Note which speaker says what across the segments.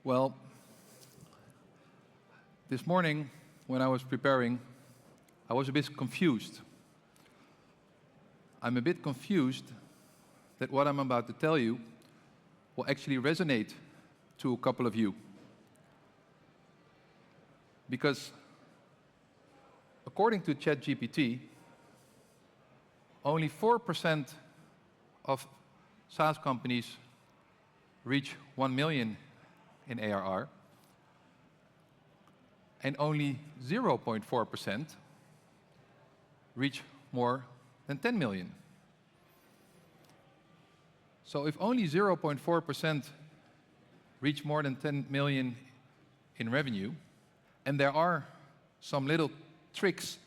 Speaker 1: Well, this morning when I was preparing, I was a bit confused. I'm a bit confused that what I'm about to tell you will actually resonate to a couple of you. Because according to ChatGPT, only 4% of SaaS companies reach 1 million in ARR, and only 0.4% reach more than 10 million. So if only 0.4% reach more than 10 million in revenue, and there are some little tricks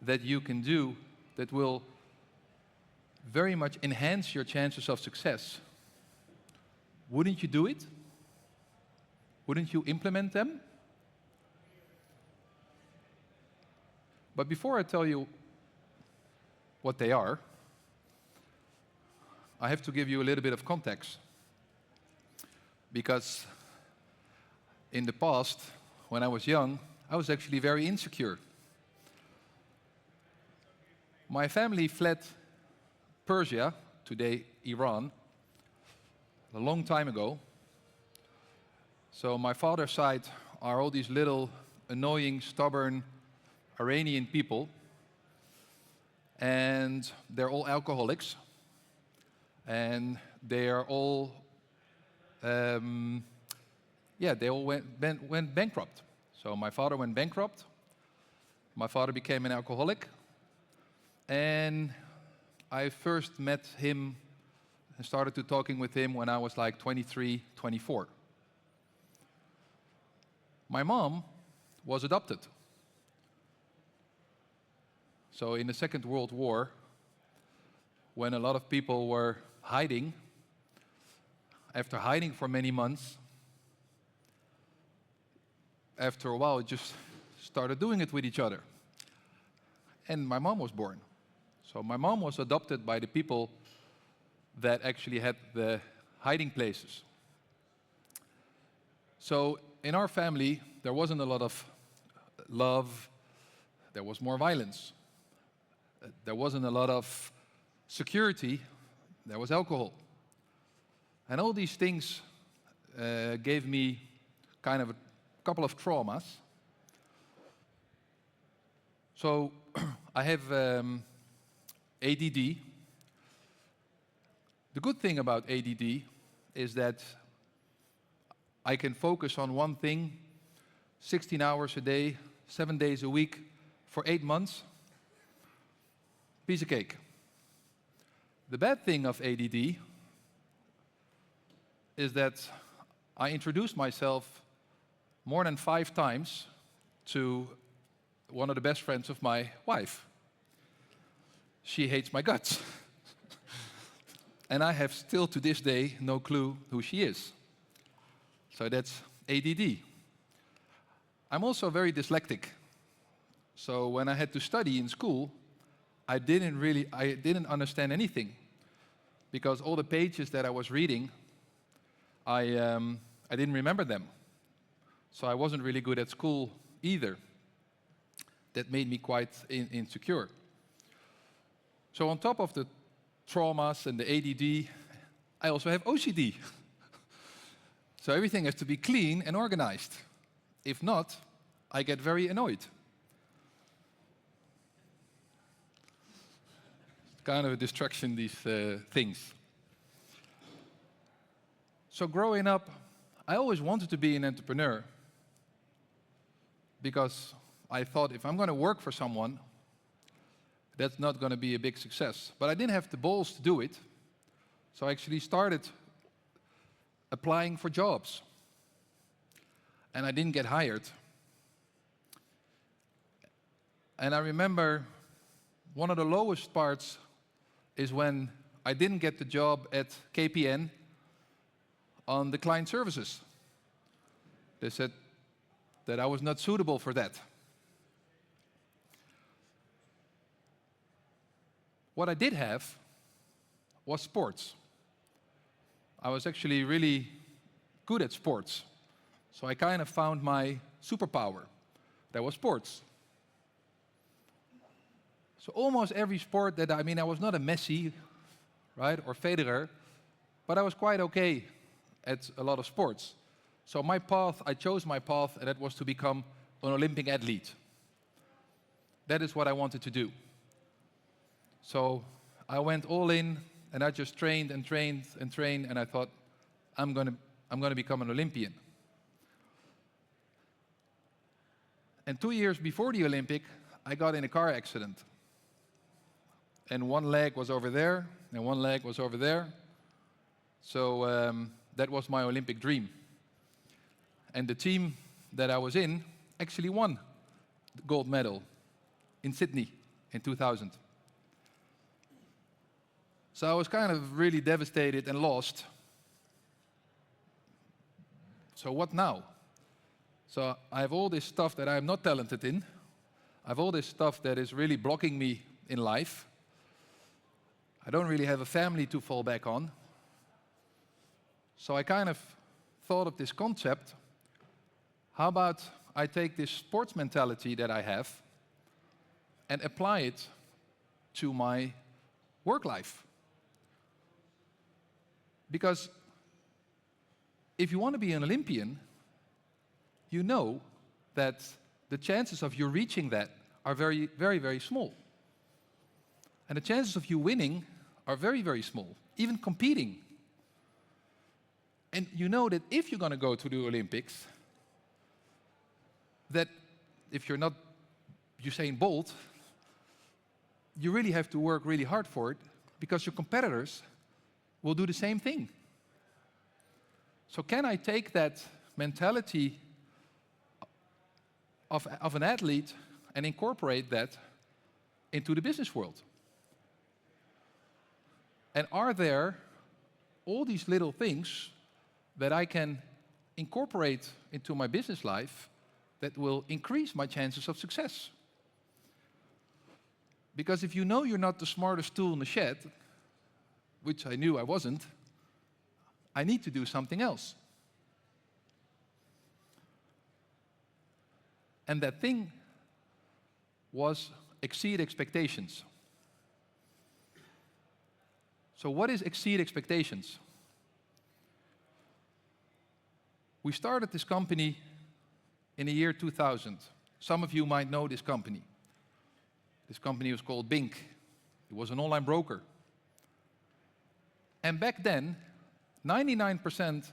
Speaker 1: that you can do that will very much enhance your chances of success, wouldn't you do it? Wouldn't you implement them? But before I tell you what they are, I have to give you a little bit of context. Because in the past, when I was young, I was actually very insecure. My family fled Persia, today Iran, a long time ago. So my father's side are all these little annoying, stubborn Iranian people, and they're all alcoholics, and they are all, they all went bankrupt. So my father went bankrupt. My father became an alcoholic, and I first met him and started to talking with him when I was like 23, 24. My mom was adopted. So in the Second World War, when a lot of people were hiding, after hiding for many months, after a while, just started doing it with each other. And my mom was born. So my mom was adopted by the people that actually had the hiding places. So in our family, there wasn't a lot of love, there was more violence. There wasn't a lot of security, there was alcohol. And all these things gave me kind of a couple of traumas. So I have ADD. The good thing about ADD is that I can focus on one thing 16 hours a day, 7 days a week for 8 months. Piece of cake. The bad thing of ADD is that I introduced myself more than 5 times to one of the best friends of my wife. She hates my guts. And I have still to this day no clue who she is. So that's ADD. I'm also very dyslexic. So when I had to study in school, I didn't understand anything, because all the pages that I was reading, I didn't remember them. So I wasn't really good at school either. That made me quite insecure. So on top of the traumas and the ADD, I also have OCD. So everything has to be clean and organized. If not, I get very annoyed. Kind of a distraction, these things. So growing up, I always wanted to be an entrepreneur, because I thought if I'm going to work for someone, that's not going to be a big success. But I didn't have the balls to do it, so I actually started applying for jobs. And I didn't get hired. And I remember one of the lowest parts is when I didn't get the job at KPN on the client services. They said that I was not suitable for that. What I did have was sports. I was actually really good at sports. So I kind of found my superpower. That was sports. So almost every sport that, I was not a Messi, right, or Federer, but I was quite okay at a lot of sports. So my path, I chose my path, and that was to become an Olympic athlete. That is what I wanted to do. So I went all in, and I just trained and trained and trained, and I thought, I'm going to become an Olympian. And 2 years before the Olympic, I got in a car accident. And one leg was over there, and one leg was over there. So that was my Olympic dream. And the team that I was in actually won the gold medal in Sydney in 2000. So I was kind of really devastated and lost. So what now? So I have all this stuff that I'm not talented in. I have all this stuff that is really blocking me in life. I don't really have a family to fall back on. So I kind of thought of this concept. How about I take this sports mentality that I have and apply it to my work life? Because if you want to be an Olympian, you know that the chances of you reaching that are very, very, very small. And the chances of you winning are very, very small, even competing. And you know that if you're going to go to the Olympics, that if you're not Usain Bolt, you really have to work really hard for it, because your competitors will do the same thing. So can I take that mentality of an athlete and incorporate that into the business world? And are there all these little things that I can incorporate into my business life that will increase my chances of success? Because if you know you're not the smartest tool in the shed, which I knew I wasn't, I need to do something else. And that thing was exceed expectations. So what is exceed expectations? We started this company in the year 2000. Some of you might know this company. This company was called Bink. It was an online broker. And back then, 99%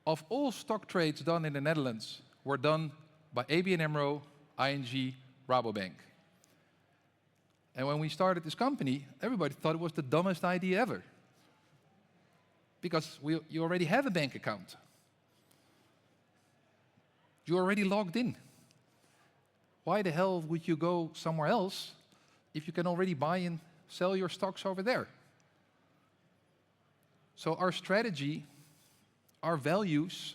Speaker 1: of all stock trades done in the Netherlands were done by ABN AMRO, ING, Rabobank. And when we started this company, everybody thought it was the dumbest idea ever. Because you already have a bank account. You're already logged in. Why the hell would you go somewhere else if you can already buy and sell your stocks over there? So our strategy, our values,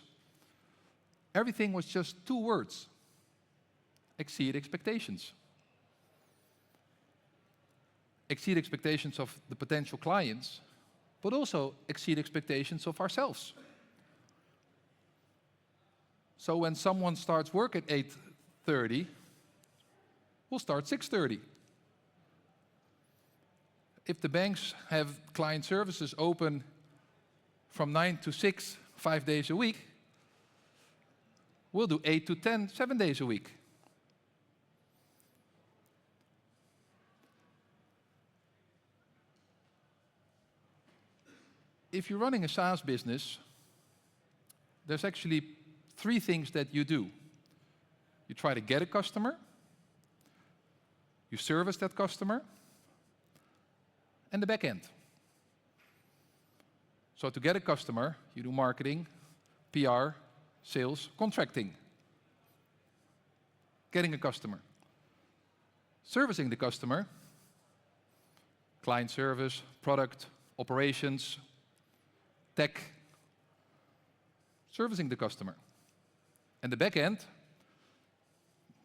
Speaker 1: everything was just 2 words: exceed expectations. Exceed expectations of the potential clients, but also exceed expectations of ourselves. So when someone starts work at 8:30, we'll start 6:30. If the banks have client services open from 9 to 6, 5 days a week, we'll do 8 to 10, 7 days a week. If you're running a SaaS business, there's actually 3 things that you do. You try to get a customer, you service that customer, and the back end. So to get a customer, you do marketing, PR, sales, contracting. Getting a customer. Servicing the customer, client service, product, operations, tech. Servicing the customer. And the back end,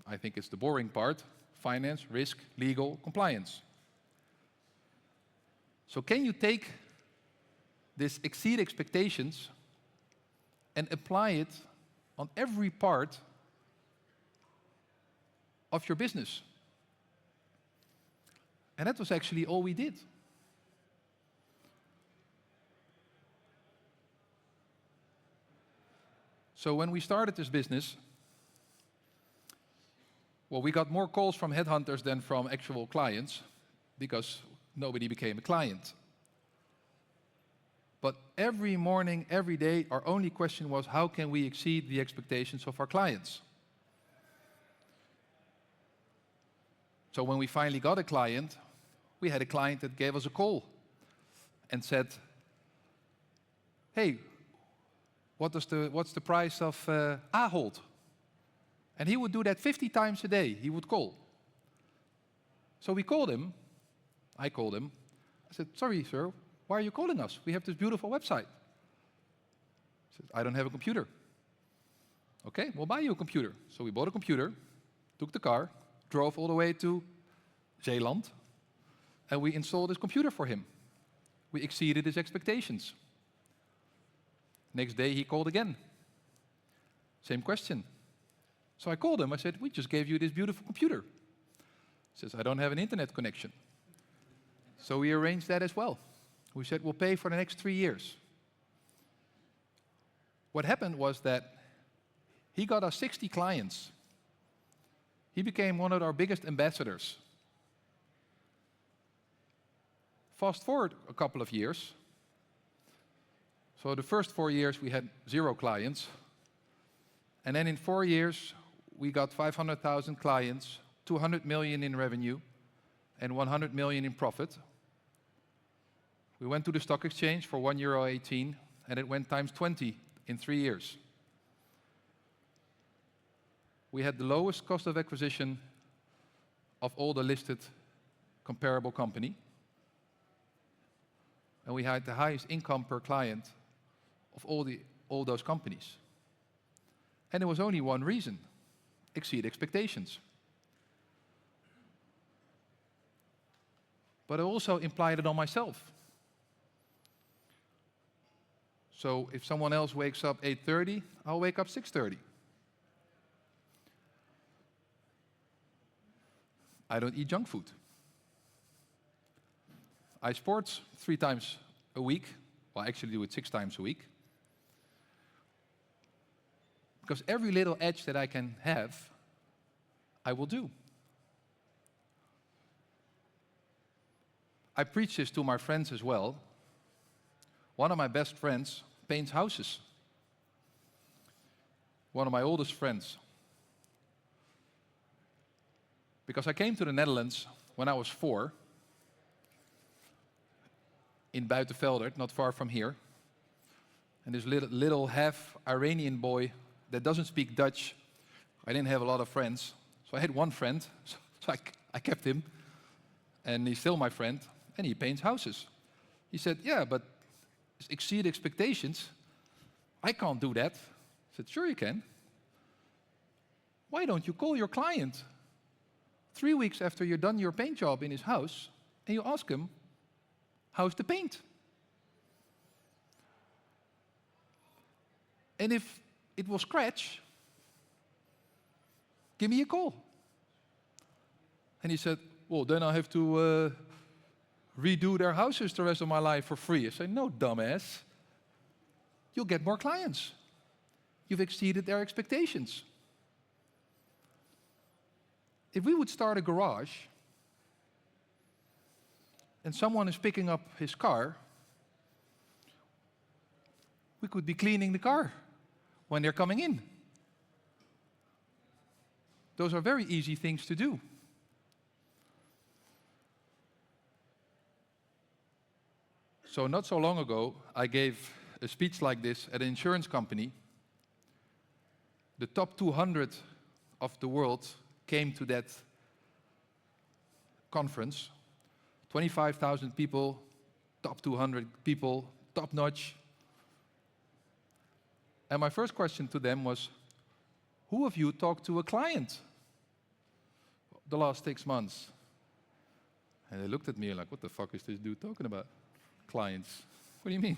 Speaker 1: I think it's the boring part: finance, risk, legal, compliance. So can you take this exceed expectations and apply it on every part of your business. And that was actually all we did. So when we started this business, well, we got more calls from headhunters than from actual clients because nobody became a client. But every morning, every day, our only question was, how can we exceed the expectations of our clients? So when we finally got a client, we had a client that gave us a call and said, hey, what's the price of Ahold? And he would do that 50 times a day. He would call. So we called him. I called him. I said, sorry, sir, why are you calling us? We have this beautiful website. He said, I don't have a computer. Okay, we'll buy you a computer. So we bought a computer, took the car, drove all the way to Zeeland, and we installed his computer for him. We exceeded his expectations. Next day he called again. Same question. So I called him, I said, we just gave you this beautiful computer. He says, I don't have an internet connection. So we arranged that as well. We said, we'll pay for the next 3 years. What happened was that he got us 60 clients. He became one of our biggest ambassadors. Fast forward a couple of years. So the first 4 years we had 0 clients. And then in 4 years, we got 500,000 clients, 200 million in revenue, and 100 million in profit. We went to the stock exchange for €1.18, and it went times 20 in 3 years. We had the lowest cost of acquisition of all the listed comparable company. And we had the highest income per client of all those companies. And there was only one reason: exceed expectations. But I also implied it on myself. So if someone else wakes up 8:30, I'll wake up 6:30. I don't eat junk food. I sports 3 times a week. Well, I actually do it 6 times a week. Because every little edge that I can have, I will do. I preach this to my friends as well. One of my best friends paints houses. One of my oldest friends. Because I came to the Netherlands when I was 4, in Buitenveldert, not far from here. And this little half Iranian boy that doesn't speak Dutch, I didn't have a lot of friends. So I had one friend, so I kept him. And he's still my friend, and he paints houses. He said, yeah, but exceed expectations. I can't do that. I said, sure you can. Why don't you call your client 3 weeks after you're done your paint job in his house, and you ask him, how's the paint? And if it will scratch, give me a call. And he said, well, then I have to redo their houses the rest of my life for free. I said, no, dumbass. You'll get more clients. You've exceeded their expectations. If we would start a garage and someone is picking up his car, we could be cleaning the car when they're coming in. Those are very easy things to do. So not so long ago, I gave a speech like this at an insurance company. The top 200 of the world came to that conference. 25,000 people, top 200 people, top notch. And my first question to them was, who of you talked to a client the last 6 months? And they looked at me like, what the fuck is this dude talking about? Clients. What do you mean?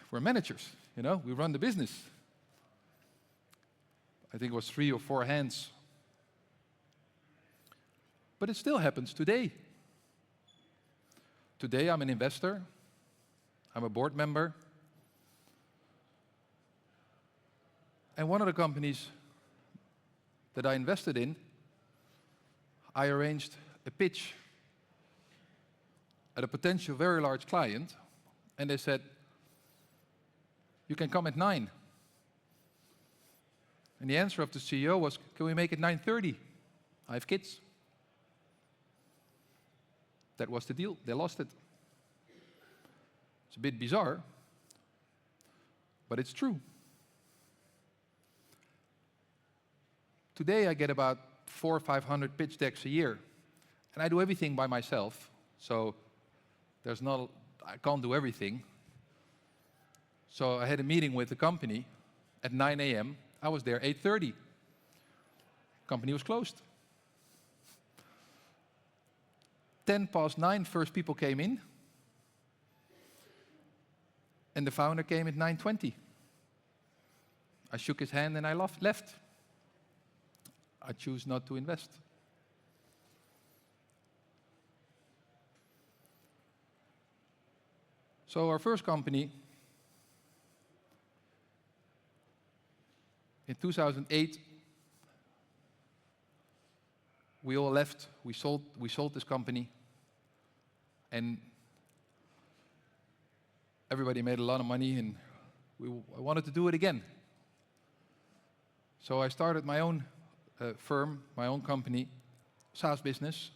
Speaker 1: We're managers, we run the business. I think it was 3 or 4 hands. But it still happens today. Today I'm an investor, I'm a board member, and one of the companies that I invested in, I arranged a pitch at a potential very large client, and they said, you can come at 9. And the answer of the CEO was, can we make it 9:30? I have kids. That was the deal. They lost it. It's a bit bizarre, but it's true. Today I get about 400 or 500 pitch decks a year, and I do everything by myself, so I can't do everything. So I had a meeting with the company at 9 a.m. I was there 8:30. Company was closed. 9:10, first people came in, and the founder came at 9:20. I shook his hand and I left. I choose not to invest. So our first company, in 2008, we all left. We sold this company, and everybody made a lot of money, and I wanted to do it again. So I started my own firm, my own company, SaaS business.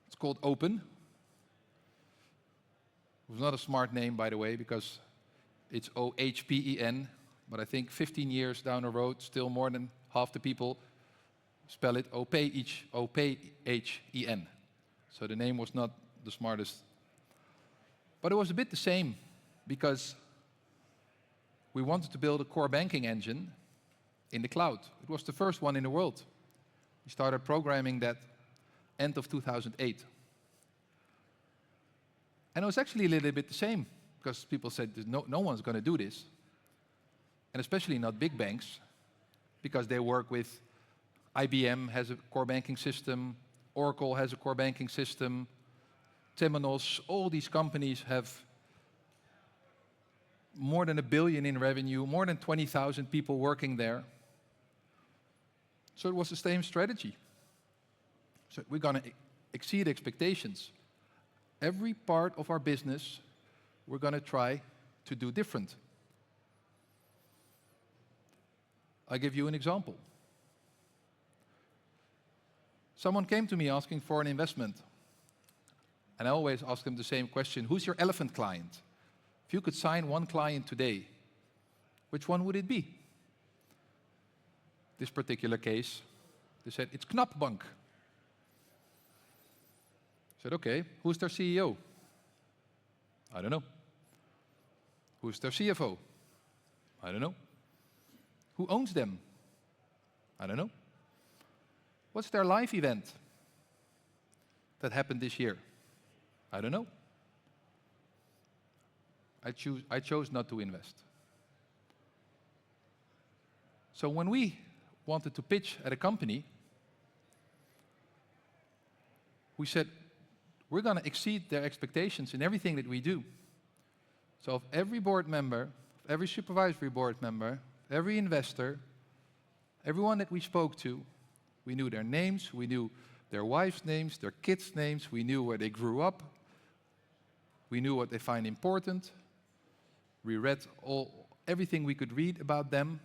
Speaker 1: It's called Open. It was not a smart name, by the way, because it's OHPEN, but I think 15 years down the road, still more than half the people spell it O-P-H-E-N. So the name was not the smartest. But it was a bit the same, because we wanted to build a core banking engine in the cloud. It was the first one in the world. We started programming that end of 2008. And it was actually a little bit the same, because people said, no one's going to do this. And especially not big banks, because they work with IBM has a core banking system, Oracle has a core banking system, Temenos, all these companies have more than $1 billion in revenue, more than 20,000 people working there. So it was the same strategy. So we're going to exceed expectations. Every part of our business, we're going to try to do different. I'll give you an example. Someone came to me asking for an investment. And I always ask them the same question, who's your elephant client? If you could sign one client today, which one would it be? This particular case, they said, it's Knapbank. I said, okay, who's their CEO? I don't know. Who's their CFO? I don't know. Who owns them? I don't know. What's their live event that happened this year? I don't know. I chose not to invest. So when we wanted to pitch at a company, we said, we're going to exceed their expectations in everything that we do. So of every board member, every supervisory board member, every investor, everyone that we spoke to, we knew their names, we knew their wives' names, their kids' names, we knew where they grew up, we knew what they find important. We read everything we could read about them.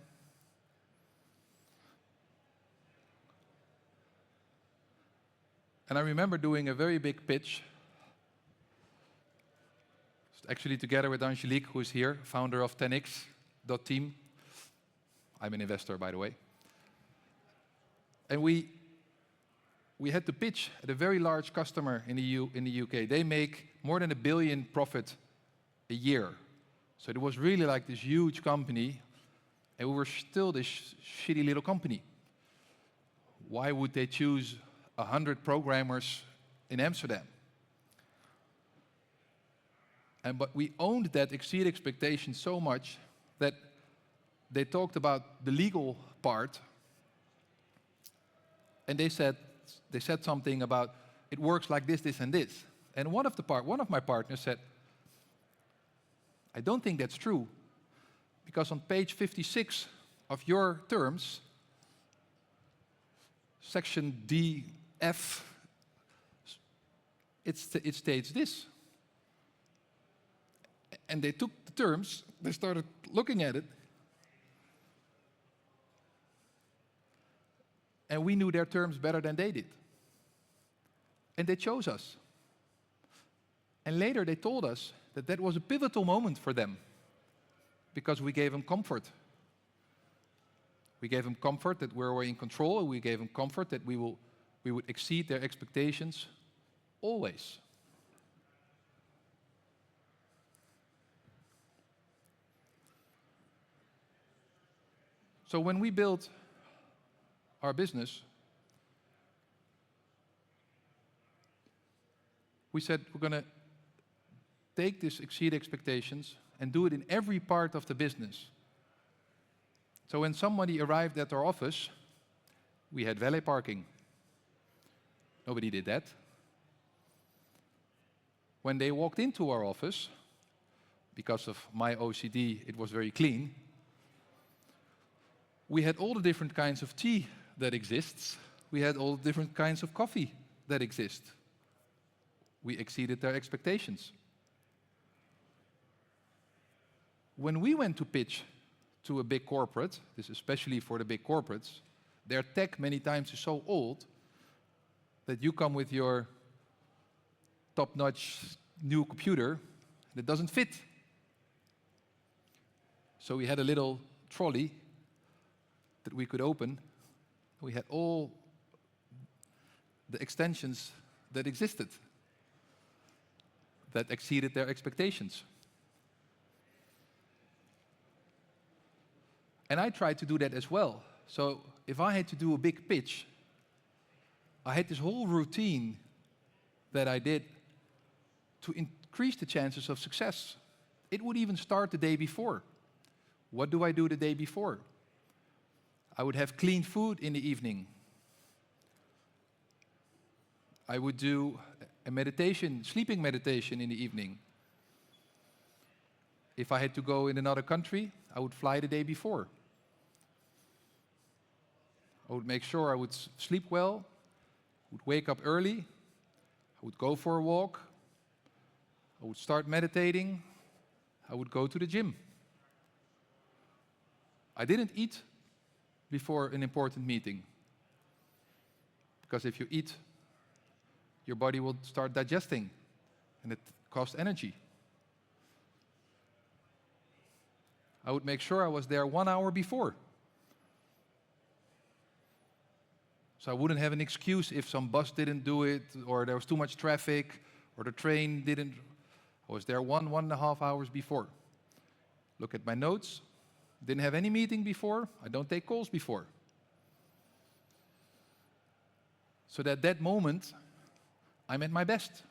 Speaker 1: And I remember doing a very big pitch, actually together with Angelique, who is here, founder of 10x.team. I'm an investor, by the way. And we had to pitch at a very large customer in the UK. They make more than $1 billion profit a year. So it was really like this huge company, and we were still this shitty little company. Why would they choose 100 programmers in Amsterdam? But we owned that exceed expectations so much that they talked about the legal part, and they said something about it works like this, this, and this. And one of my partners said, I don't think that's true, because on page 56 of your terms, section DF, it states this. And they took the terms, they started looking at it, and we knew their terms better than they did. And they chose us. And later they told us that that was a pivotal moment for them, because we gave them comfort. We gave them comfort that we were in control, and we gave them comfort that we would exceed their expectations always. So when we built our business, we said we're going to take this exceed expectations and do it in every part of the business. So when somebody arrived at our office, we had valet parking. Nobody did that. When they walked into our office, because of my OCD, it was very clean. We had all the different kinds of tea that exists. We had all the different kinds of coffee that exist. We exceeded their expectations. When we went to pitch to a big corporate, this is especially for the big corporates, their tech many times is so old that you come with your top-notch new computer that doesn't fit. So we had a little trolley that we could open. We had all the extensions that existed that exceeded their expectations. And I tried to do that as well. So if I had to do a big pitch, I had this whole routine that I did to increase the chances of success. It would even start the day before. What do I do the day before? I would have clean food in the evening. I would do a meditation, sleeping meditation in the evening. If I had to go in another country, I would fly the day before. I would make sure I would sleep well, would wake up early, I would go for a walk, I would start meditating, I would go to the gym. I didn't eat before an important meeting, because if you eat, your body will start digesting, and it costs energy. I would make sure I was there 1 hour before, so I wouldn't have an excuse if some bus didn't do it, or there was too much traffic, or the train didn't. I was there 1.5 hours before. Look at my notes. Didn't have any meeting before. I don't take calls before. So that moment, I'm at my best.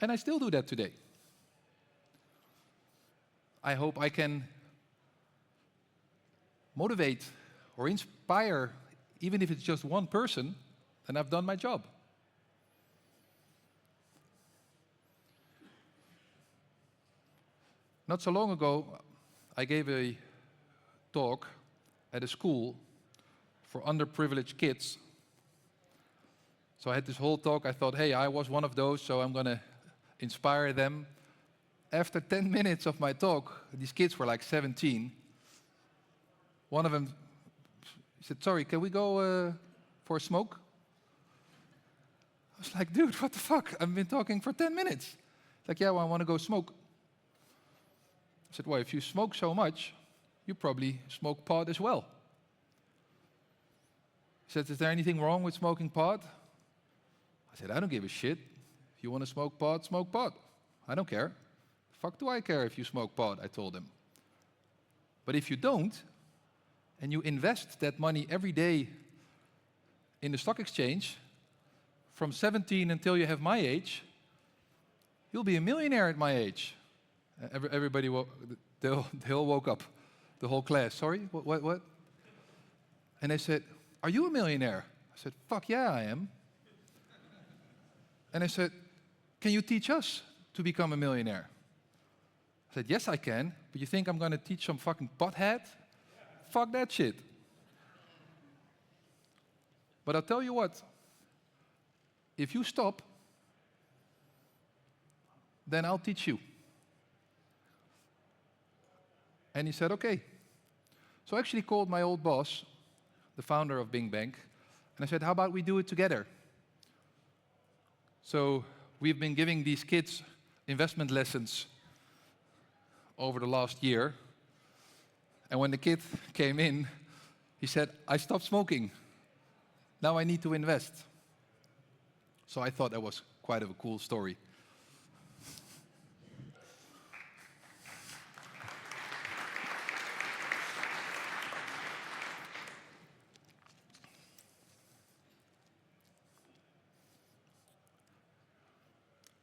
Speaker 1: And I still do that today. I hope I can motivate or inspire, even if it's just one person, then I've done my job. Not so long ago, I gave a talk at a school for underprivileged kids. So I had this whole talk. I thought, hey, I was one of those, so I'm going to inspire them. After 10 minutes of my talk, these kids were like 17. One of them said, sorry, can we go for a smoke? I was like, dude, what the fuck? I've been talking for 10 minutes. Like, yeah, well, I want to go smoke. I said, well, if you smoke so much, you probably smoke pot as well. He said, is there anything wrong with smoking pot? I said, I don't give a shit. If you want to smoke pot, smoke pot. I don't care. The fuck do I care if you smoke pot, I told him. But if you don't, and you invest that money every day in the stock exchange, from 17 until you have my age, you'll be a millionaire at my age. Everybody, they all woke up, the whole class. Sorry, what? And they said, "Are you a millionaire?" I said, "Fuck yeah, I am." And I said, "Can you teach us to become a millionaire?" I said, "Yes, I can, but you think I'm going to teach some fucking pothead? Fuck that shit." But I'll tell you what, if you stop, then I'll teach you. And he said, okay. So I actually called my old boss, the founder of Bing Bank, and I said, how about we do it together? So we've been giving these kids investment lessons over the last year. And when the kid came in, he said, I stopped smoking. Now I need to invest. So I thought that was quite a cool story.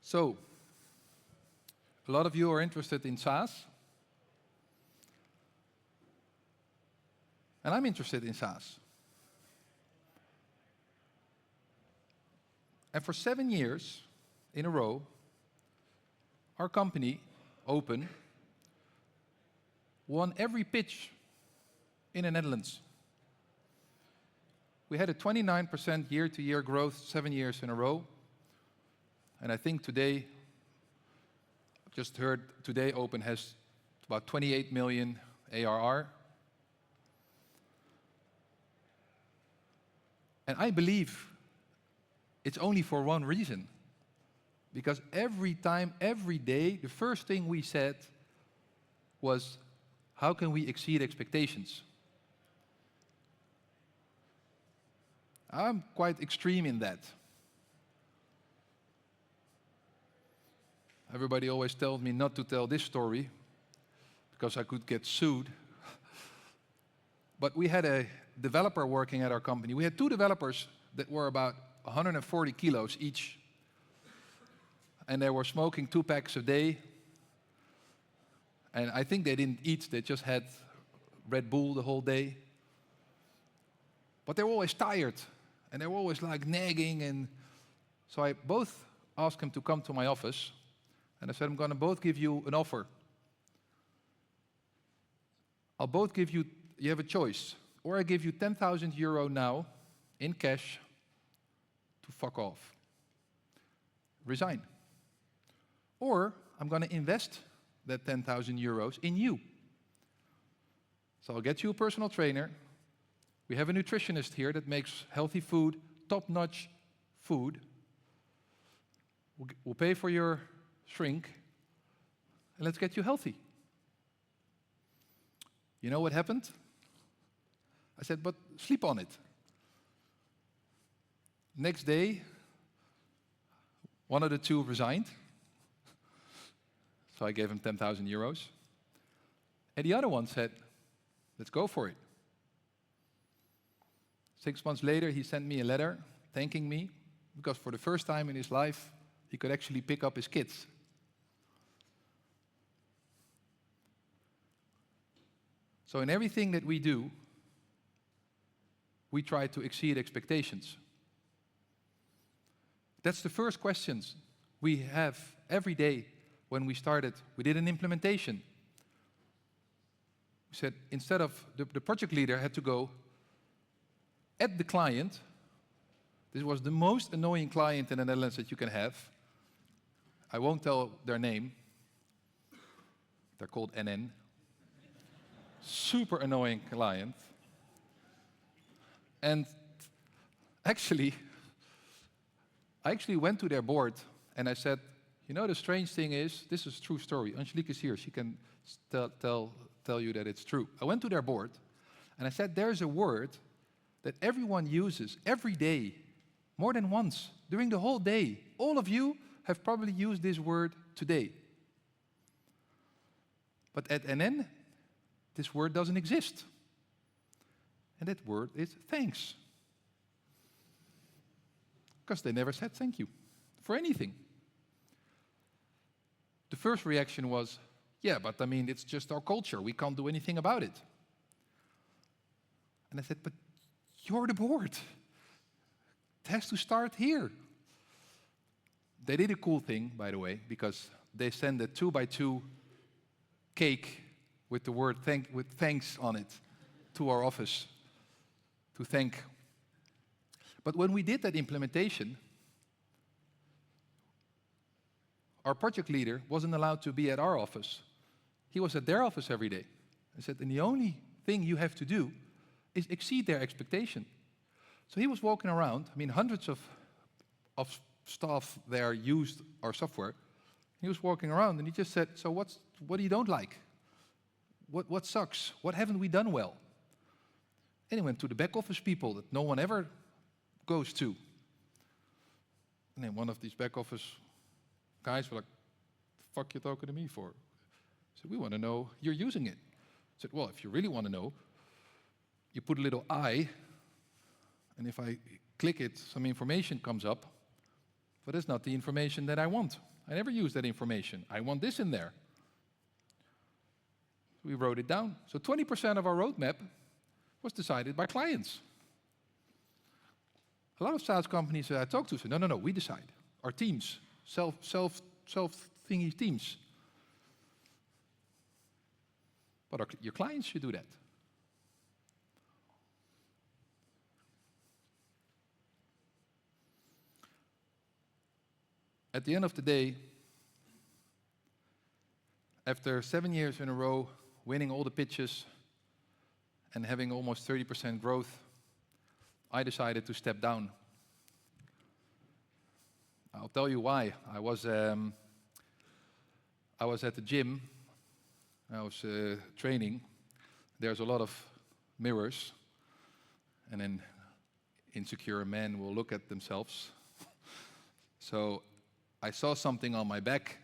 Speaker 1: So, a lot of you are interested in SaaS. And I'm interested in SaaS. And for 7 years in a row, our company, Open, won every pitch in the Netherlands. We had a 29% year-to-year growth 7 years in a row. And I think today, just heard today, Open has about 28 million ARR. And I believe it's only for one reason. Because every time, every day, the first thing we said was, how can we exceed expectations? I'm quite extreme in that. Everybody always tells me not to tell this story, because I could get sued. But we had a developer working at our company. We had 2 developers that were about 140 kilos each. And they were smoking 2 packs a day. And I think they didn't eat, they just had Red Bull the whole day. But they were always tired. And they were always like nagging. And so I both asked him to come to my office. And I said, I'm going to both give you an offer. I'll both give you, you have a choice. Or I give you 10,000 euro now in cash to fuck off. Resign. Or I'm going to invest that 10,000 euros in you. So I'll get you a personal trainer. We have a nutritionist here that makes healthy food, top-notch food. We'll pay for your shrink, and let's get you healthy. You know what happened? I said, but sleep on it. Next day, one of the 2 resigned. So I gave him 10,000 euros. And the other one said, let's go for it. 6 months later, he sent me a letter thanking me, because for the first time in his life, he could actually pick up his kids. So in everything that we do, we try to exceed expectations. That's the first questions we have every day when we started. We did an implementation. We said, instead of the project leader had to go at the client. This was the most annoying client in the Netherlands that you can have. I won't tell their name. They're called NN. Super annoying client. And actually, I went to their board and I said, you know, the strange thing is, this is a true story. Angelique is here. She can tell you that it's true. I went to their board and I said, there's a word that everyone uses every day, more than once, during the whole day. All of you have probably used this word today. But at NN, this word doesn't exist. And that word is thanks. Because they never said thank you for anything. The first reaction was, Yeah, but I mean, it's just our culture. We can't do anything about it. And I said, but you're the board. It has to start here. They did a cool thing, by the way, because they sent a 2x2 cake with the word with thanks on it to our office to thank. But when we did that implementation, our project leader wasn't allowed to be at our office. He was at their office every day. I said, and the only thing you have to do is exceed their expectation. So he was walking around. I mean, hundreds of staff there used our software. He was walking around and he just said, so what do you don't like? What sucks? What haven't we done well? And he went to the back office people that no one ever goes to. And then one of these back office guys were like, the fuck you talking to me for? I said, we want to know you're using it. I said, well, if you really want to know, you put a little I, and if I click it, some information comes up, but it's not the information that I want. I never use that information. I want this in there. We wrote it down. So 20% of our roadmap was decided by clients. A lot of SaaS companies that I talk to say, no, we decide. Our teams, self-thingy teams. But your clients should do that. At the end of the day, after 7 years in a row, winning all the pitches and having almost 30% growth, I decided to step down. I'll tell you why. I was at the gym. I was training. There's a lot of mirrors, and then insecure men will look at themselves. So I saw something on my back,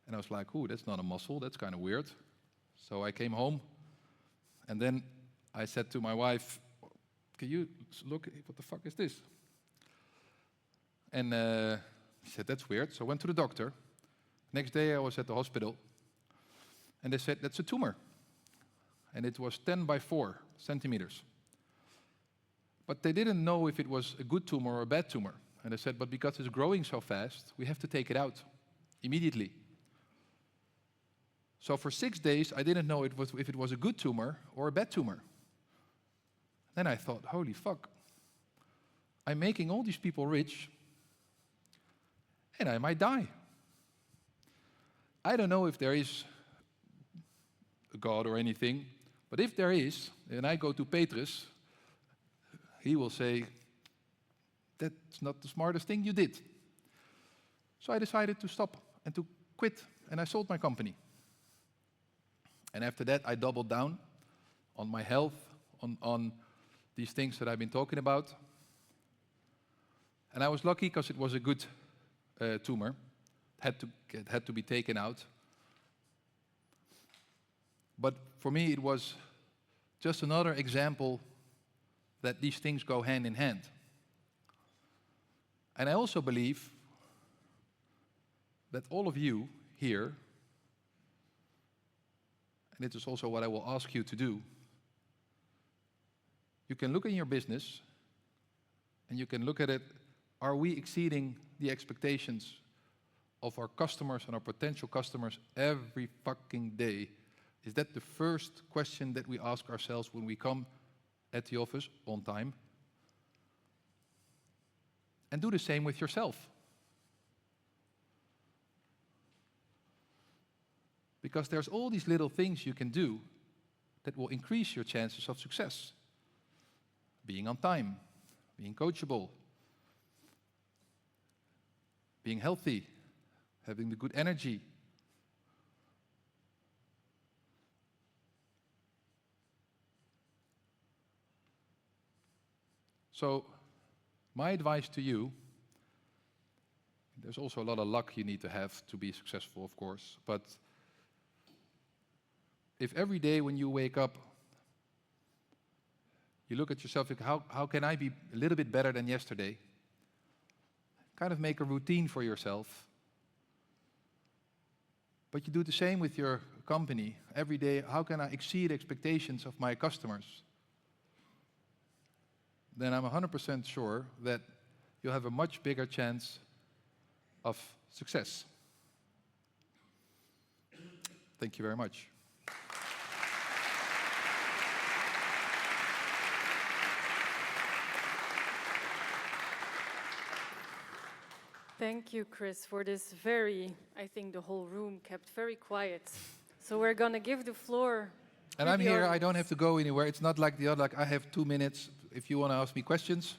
Speaker 1: and I was like, ooh, that's not a muscle, that's kind of weird. So I came home, and then I said to my wife, can you look, what the fuck is this? And she said, that's weird. So I went to the doctor. Next day I was at the hospital, and they said, that's a tumor. And it was 10 by 4 centimeters. But they didn't know if it was a good tumor or a bad tumor. And they said, but because it's growing so fast, we have to take it out immediately. So for 6 days, I didn't know if it was a good tumor or a bad tumor. Then I thought, holy fuck, I'm making all these people rich, and I might die. I don't know if there is a God or anything, but if there is, and I go to Petrus, he will say, that's not the smartest thing you did. So I decided to stop and to quit, and I sold my company. And after that, I doubled down on my health, on these things that I've been talking about. And I was lucky because it was a good tumor. It had to be taken out. But for me, it was just another example that these things go hand in hand. And I also believe that all of you here, and it is also what I will ask you to do, you can look in your business and you can look at it, are we exceeding the expectations of our customers and our potential customers every fucking day? Is that the first question that we ask ourselves when we come at the office on time? And do the same with yourself. Because there's all these little things you can do that will increase your chances of success. Being on time, being coachable, being healthy, having the good energy. So, my advice to you, there's also a lot of luck you need to have to be successful, of course, but if every day when you wake up, you look at yourself, how can I be a little bit better than yesterday? Kind of make a routine for yourself. But you do the same with your company. Every day, how can I exceed expectations of my customers? Then I'm 100% sure that you'll have a much bigger chance of success. Thank you very much.
Speaker 2: Thank you, Chris, for this I think the whole room kept very quiet. So we're going to give the floor.
Speaker 1: And I'm here, I don't have to go anywhere. It's not like the other, like I have 2 minutes. If you want to ask me questions,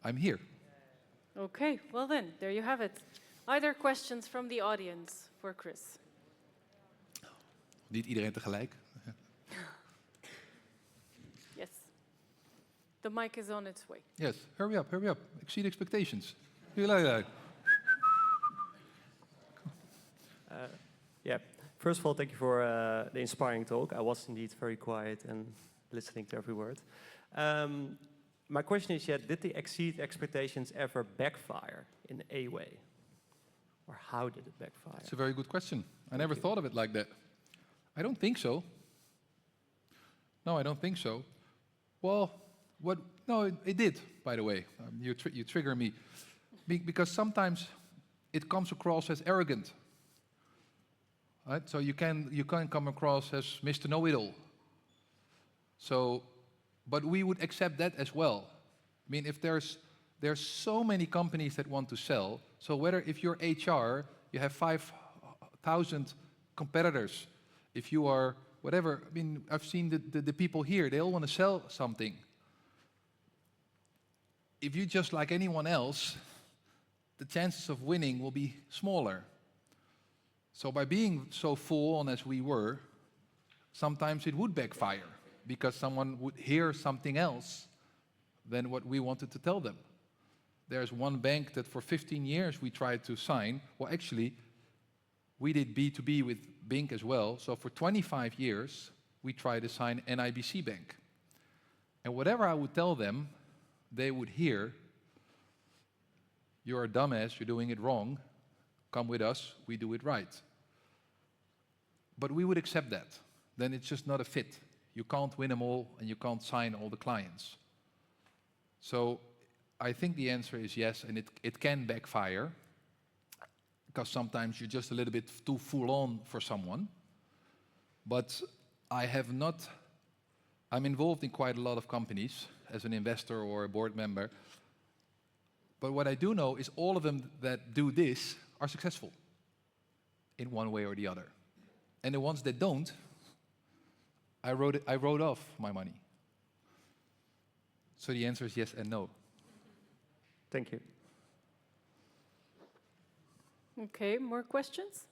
Speaker 1: I'm here.
Speaker 2: Okay, well then, there you have it. Are there questions from the audience for Chris?
Speaker 1: Niet iedereen tegelijk.
Speaker 2: Yes. The mic is on its way.
Speaker 1: Yes, hurry up, hurry up. Exceed expectations. Do you like that?
Speaker 3: Yeah. First of all, thank you for the inspiring talk. I was indeed very quiet and listening to every word. My question is, did the exceed expectations ever backfire in a way? Or how did it backfire?
Speaker 1: It's a very good question. I never thought of it like that. I don't think so. No, I don't think so. Well, no, it did, by the way. You trigger me. Because sometimes it comes across as arrogant. Right? So you can come across as Mr. Know-it-all. So, but we would accept that as well. I mean, if there's so many companies that want to sell, so if you're HR, you have 5,000 competitors. If you are whatever, I mean, I've seen the people here, they all want to sell something. If you just like anyone else, the chances of winning will be smaller. So by being so full on as we were, sometimes it would backfire because someone would hear something else than what we wanted to tell them. There's one bank that for 15 years we tried to sign. Well, actually, we did B2B with Bink as well. So for 25 years, we tried to sign NIBC Bank. And whatever I would tell them, they would hear, you're a dumbass, you're doing it wrong. Come with us, we do it right. But we would accept that. Then it's just not a fit. You can't win them all and you can't sign all the clients. So I think the answer is yes, and it can backfire because sometimes you're just a little bit too full on for someone. But I'm involved in quite a lot of companies as an investor or a board member. But what I do know is all of them that do this are successful in one way or the other. And the ones that don't, I wrote off my money. So the answer is yes and no.
Speaker 3: Thank you.
Speaker 2: Okay, more questions?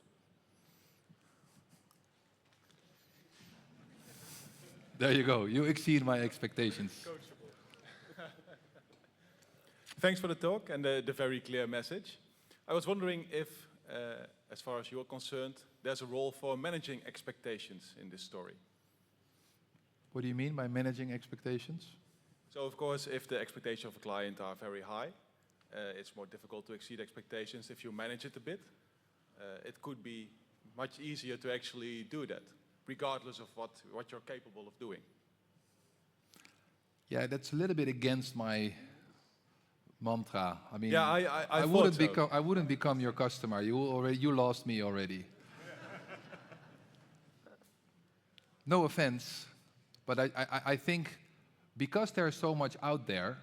Speaker 1: There you go. You exceed my expectations.
Speaker 4: Thanks for the talk and the very clear message. I was wondering if, as far as you're concerned, there's a role for managing expectations in this story.
Speaker 1: What do you mean by managing expectations?
Speaker 4: So, of course, if the expectations of a client are very high, it's more difficult to exceed expectations. If you manage it a bit, it could be much easier to actually do that, regardless of what you're capable of doing.
Speaker 1: Yeah, that's a little bit against my mantra. I mean,
Speaker 4: yeah, I
Speaker 1: wouldn't become your customer. You lost me already. No offense, but I think because there's so much out there,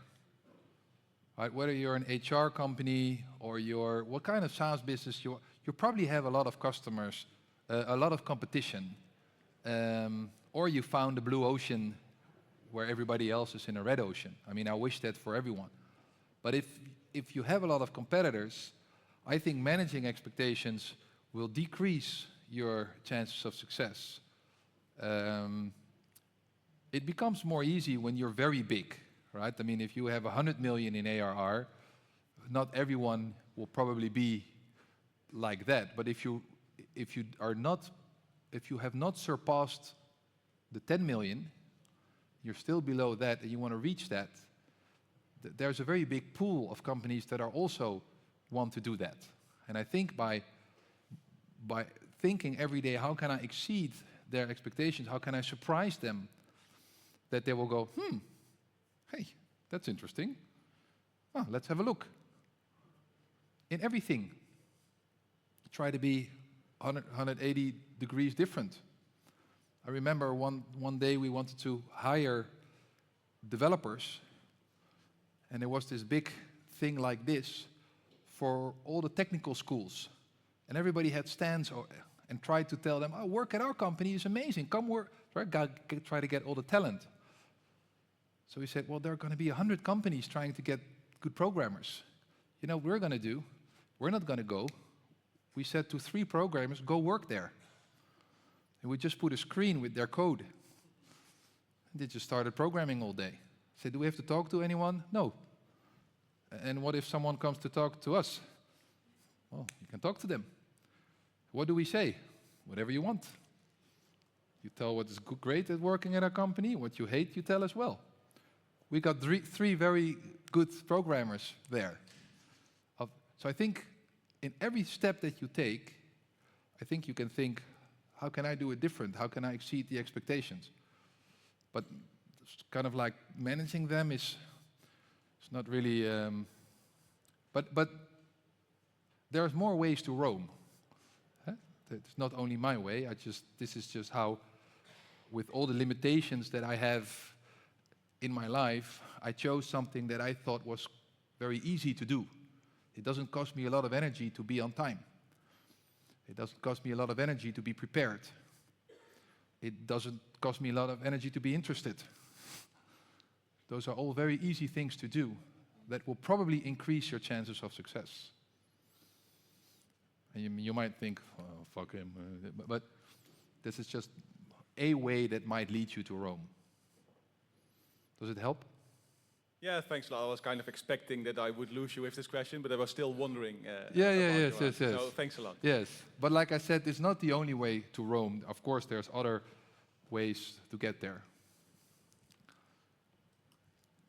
Speaker 1: right, whether you're an HR company or what kind of SaaS business you probably have a lot of customers, a lot of competition, or you found a blue ocean where everybody else is in a red ocean. I mean, I wish that for everyone. But if you have a lot of competitors, I think managing expectations will decrease your chances of success. It becomes more easy when you're very big, right? I mean, if you have 100 million in ARR, not everyone will probably be like that. But if you have not surpassed the 10 million, you're still below that, and you want to reach that, there's a very big pool of companies that are also want to do that. And I think by thinking every day, how can I exceed their expectations? How can I surprise them? That they will go, hey, that's interesting. Oh, let's have a look. In everything, try to be 180 degrees different. I remember one day we wanted to hire developers, and there was this big thing like this for all the technical schools. And everybody had stands and tried to tell them, oh, work at our company is amazing. Come work. Try to get all the talent. So we said, well, there are going to be 100 companies trying to get good programmers. You know, we're going to do, we're not going to go. We said to 3 programmers, go work there. And we just put a screen with their code. And they just started programming all day. I said, do we have to talk to anyone? No. And what if someone comes to talk to us? Well, you can talk to them. What do we say? Whatever you want. You tell what is great at working at our company. What you hate, you tell as well. We got 3 very good programmers there. So I think in every step that you take, I think you can think, how can I do it different? How can I exceed the expectations? But it's kind of like managing them is not really... But there's more ways to roam. Huh? It's not only my way. This is just how, with all the limitations that I have in my life, I chose something that I thought was very easy to do. It doesn't cost me a lot of energy to be on time. It doesn't cost me a lot of energy to be prepared. It doesn't cost me a lot of energy to be interested. Those are all very easy things to do that will probably increase your chances of success. And you might think, oh, fuck him, but this is just a way that might lead you to Rome. Does it help?
Speaker 4: Yeah, thanks a lot. I was kind of expecting that I would lose you with this question, but I was still wondering.
Speaker 1: Yes.
Speaker 4: So thanks a lot.
Speaker 1: Yes, but like I said, it's not the only way to Rome. Of course, there's other ways to get there.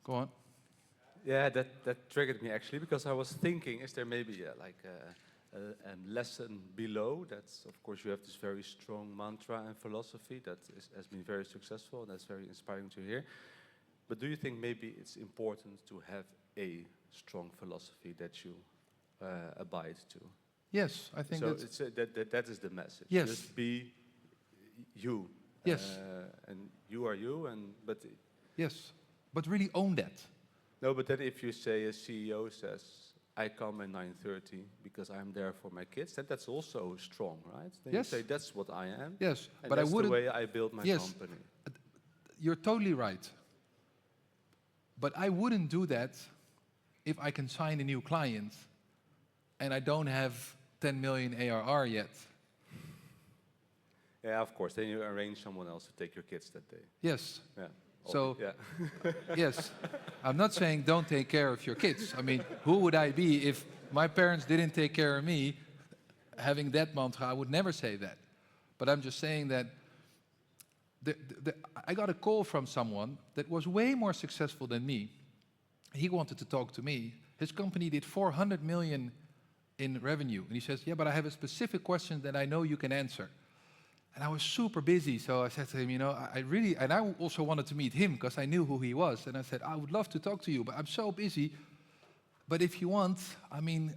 Speaker 1: Go on.
Speaker 5: Yeah, that triggered me actually, because I was thinking, is there maybe a lesson below? That's, of course, you have this very strong mantra and philosophy that has been very successful, and that's very inspiring to hear. But do you think maybe it's important to have a strong philosophy that you abide to?
Speaker 1: Yes, I think
Speaker 5: so
Speaker 1: that's...
Speaker 5: that is the message.
Speaker 1: Yes.
Speaker 5: Just be you.
Speaker 1: Yes.
Speaker 5: And you are you, but...
Speaker 1: Yes, but really own that.
Speaker 5: No, but then if you say, a CEO says, I come at 9:30 because I'm there for my kids, then that's also strong, right? Then
Speaker 1: Yes.
Speaker 5: you say, that's what I am.
Speaker 1: Yes,
Speaker 5: And
Speaker 1: but I
Speaker 5: that's
Speaker 1: wouldn't...
Speaker 5: the way I build my company.
Speaker 1: You're totally right. But I wouldn't do that if I can sign a new client and I don't have 10 million ARR yet.
Speaker 5: Yeah, of course. Then you arrange someone else to take your kids that day.
Speaker 1: Yes.
Speaker 5: Yeah.
Speaker 1: So,
Speaker 5: yeah.
Speaker 1: yes, I'm not saying don't take care of your kids. I mean, who would I be if my parents didn't take care of me? Having that mantra, I would never say that. But I'm just saying that I got a call from someone that was way more successful than me. He wanted to talk to me. His company did 400 million in revenue. And he says, yeah, but I have a specific question that I know you can answer. And I was super busy, so I said to him, you know, and I also wanted to meet him because I knew who he was. And I said, I would love to talk to you, but I'm so busy. But if you want, I mean,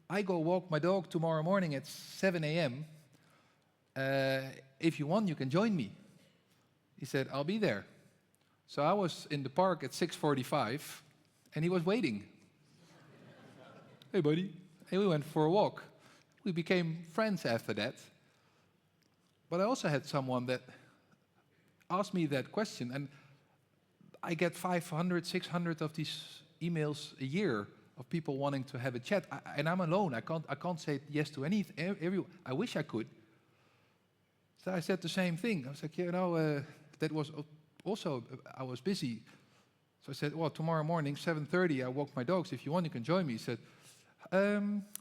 Speaker 1: I go walk my dog tomorrow morning at 7 a.m. If you want, you can join me. He said, I'll be there. So I was in the park at 6:45, and he was waiting. Hey, buddy. And we went for a walk. We became friends after that. But I also had someone that asked me that question, and I get 500, 600 of these emails a year of people wanting to have a chat, and I'm alone. I can't say yes to everyone. I wish I could. So I said the same thing. I was like, you know, that was also, I was busy. So I said, well, tomorrow morning, 7:30, I walk my dogs. If you want, you can join me. He said,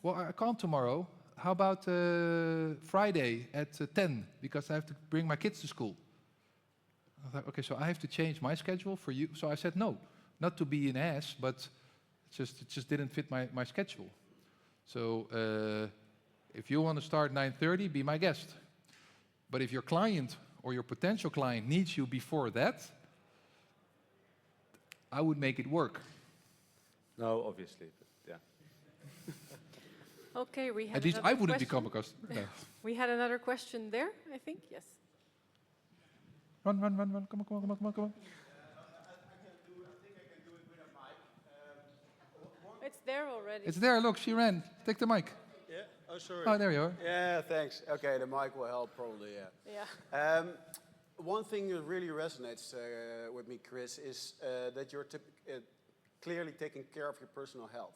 Speaker 1: well, I can't tomorrow. How about Friday at 10, because I have to bring my kids to school. I thought, okay, so I have to change my schedule for you. So I said no, not to be an ass, but it just didn't fit my schedule. So if you want to start 9:30, be my guest. But if your client or your potential client needs you before that, I would make it work.
Speaker 5: No, obviously, but yeah.
Speaker 2: Okay, we had
Speaker 1: At least I
Speaker 2: another
Speaker 1: wouldn't
Speaker 2: question.
Speaker 1: become a customer. No.
Speaker 2: We had another question there, I think. Yes.
Speaker 1: Run, run, run, run. Come on, come on, come on, come on, come on.
Speaker 2: It's there already.
Speaker 1: It's there, look, she ran. Take the mic.
Speaker 6: Yeah. Oh, sorry.
Speaker 1: Oh, there you are.
Speaker 6: Yeah, thanks. Okay, the mic will help probably. Yeah.
Speaker 2: Yeah.
Speaker 6: One thing that really resonates with me, Chris, is that you're clearly taking care of your personal health.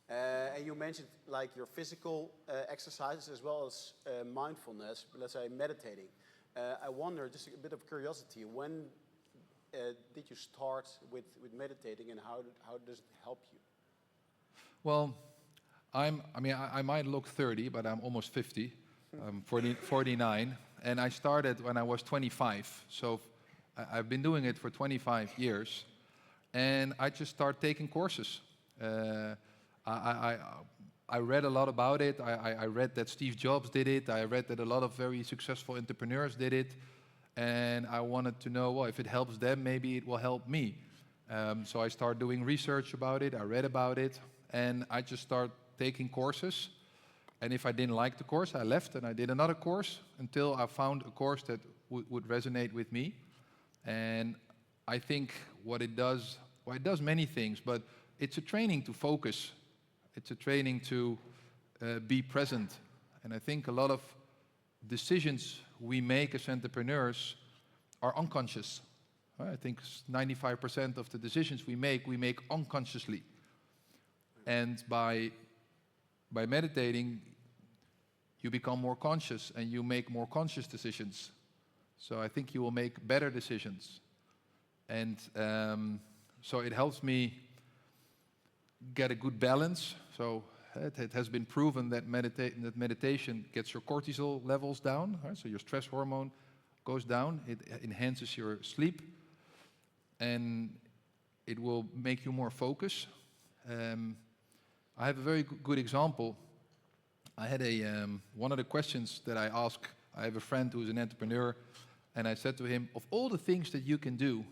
Speaker 6: And you mentioned like your physical exercises as well as mindfulness, let's say meditating. I wonder, just a bit of curiosity, when did you start with meditating, and how does it help you?
Speaker 1: Well, I might look 30, but I'm almost 50. I'm 49, and I started when I was 25. So I've been doing it for 25 years, and I just started taking courses. I read a lot about it. I read that Steve Jobs did it. I read that a lot of very successful entrepreneurs did it, and I wanted to know, well, if it helps them, maybe it will help me. So I started doing research about it. I read about it, and I just started taking courses. And if I didn't like the course, I left and I did another course until I found a course that would resonate with me. And I think what it does, well, it does many things, but it's a training to focus. It's a training to be present. And I think a lot of decisions we make as entrepreneurs are unconscious. I think 95% of the decisions we make unconsciously. And by meditating, you become more conscious and you make more conscious decisions. So I think you will make better decisions. And so it helps me get a good balance. So it has been proven that meditation gets your cortisol levels down. Right? So your stress hormone goes down. It enhances your sleep. And it will make you more focused. I have a very good example. I had one of the questions that I ask, I have a friend who's an entrepreneur, and I said to him, of all the things that you can do,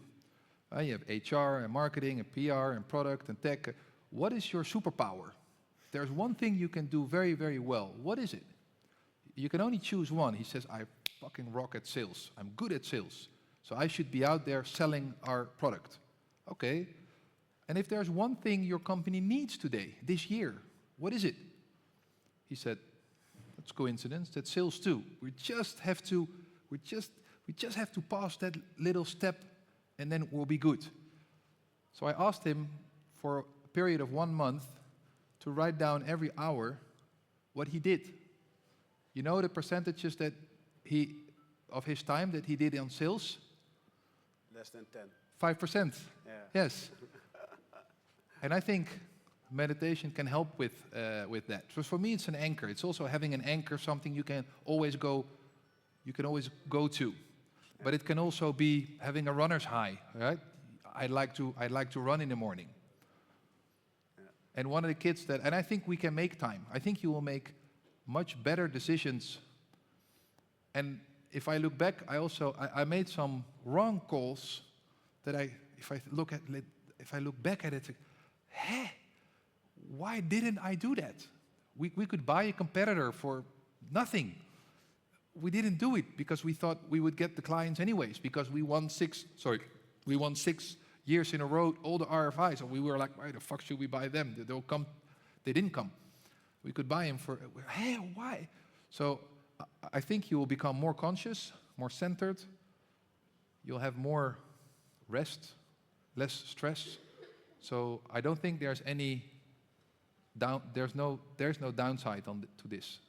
Speaker 1: you have HR and marketing and PR and product and tech, what is your superpower? There's one thing you can do very, very well. What is it? You can only choose one. He says, I fucking rock at sales. I'm good at sales. So I should be out there selling our product. Okay. And if there's one thing your company needs today, this year, what is it? He said, that's coincidence, that's sales too. We just have to pass that little step and then we'll be good. So I asked him for a period of 1 month to write down every hour what he did. You know the percentages that of his time that he did on sales?
Speaker 6: Less than 10.
Speaker 1: 5%.
Speaker 6: Yeah.
Speaker 1: Yes. And I think meditation can help with that. So for me, it's an anchor. It's also having an anchor, something you can always go to. But it can also be having a runner's high, right? I'd like to run in the morning. Yeah. And one of the kids and I think we can make time. I think you will make much better decisions. And if I look back, I made some wrong calls that if I look back at it, why didn't I do that? We could buy a competitor for nothing. We didn't do it because we thought we would get the clients anyways, because we won 6 years in a row, all the RFIs, and we were like, why the fuck should we buy them? They'll come. They didn't come. We could buy them for, why? So I think you will become more conscious, more centered. You'll have more rest, less stress. So I don't think there's no downside to this.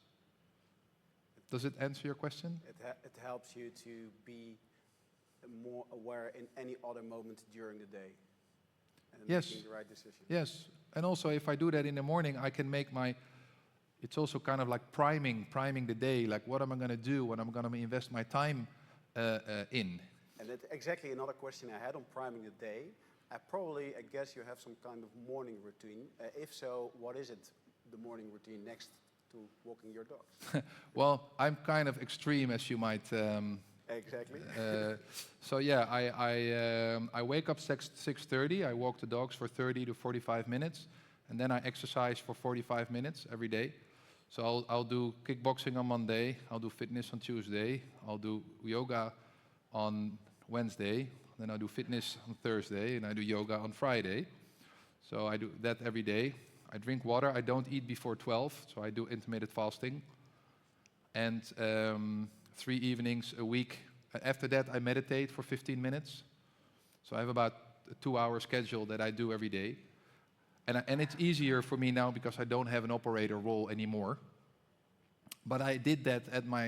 Speaker 1: Does it answer your question?
Speaker 6: It helps you to be more aware in any other moment during the day. And making the right decision.
Speaker 1: Yes. And also if I do that in the morning, I can make it's also kind of like priming the day, like what am I going to do, what I'm going to invest my time in.
Speaker 6: And that's exactly another question I had on priming the day. I guess you have some kind of morning routine. If so, what is it, the morning routine next to walking your dogs?
Speaker 1: Well, I'm kind of extreme, as you might.
Speaker 6: Exactly.
Speaker 1: So yeah, I wake up 6:30. I walk the dogs for 30 to 45 minutes, and then I exercise for 45 minutes every day. So I'll do kickboxing on Monday. I'll do fitness on Tuesday. I'll do yoga on Wednesday. Then I do fitness on Thursday, and I do yoga on Friday. So I do that every day. I drink water. I don't eat before 12, so I do intermittent fasting. And 3 evenings a week. After that, I meditate for 15 minutes. So I have about a 2-hour schedule that I do every day. And it's easier for me now because I don't have an operator role anymore. But I did that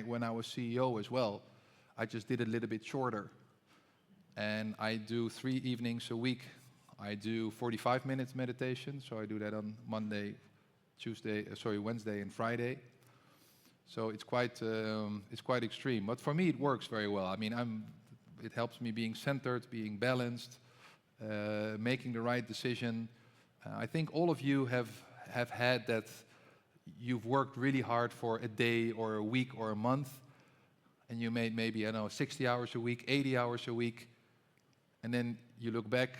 Speaker 1: when I was CEO as well. I just did it a little bit shorter. And I do 3 evenings a week. I do 45 minutes meditation, so I do that on Monday, Wednesday and Friday. So it's quite extreme. But for me, it works very well. I mean, it helps me being centered, being balanced, making the right decision. I think all of you have had that. You've worked really hard for a day or a week or a month, and you made maybe, 60 hours a week, 80 hours a week, and then you look back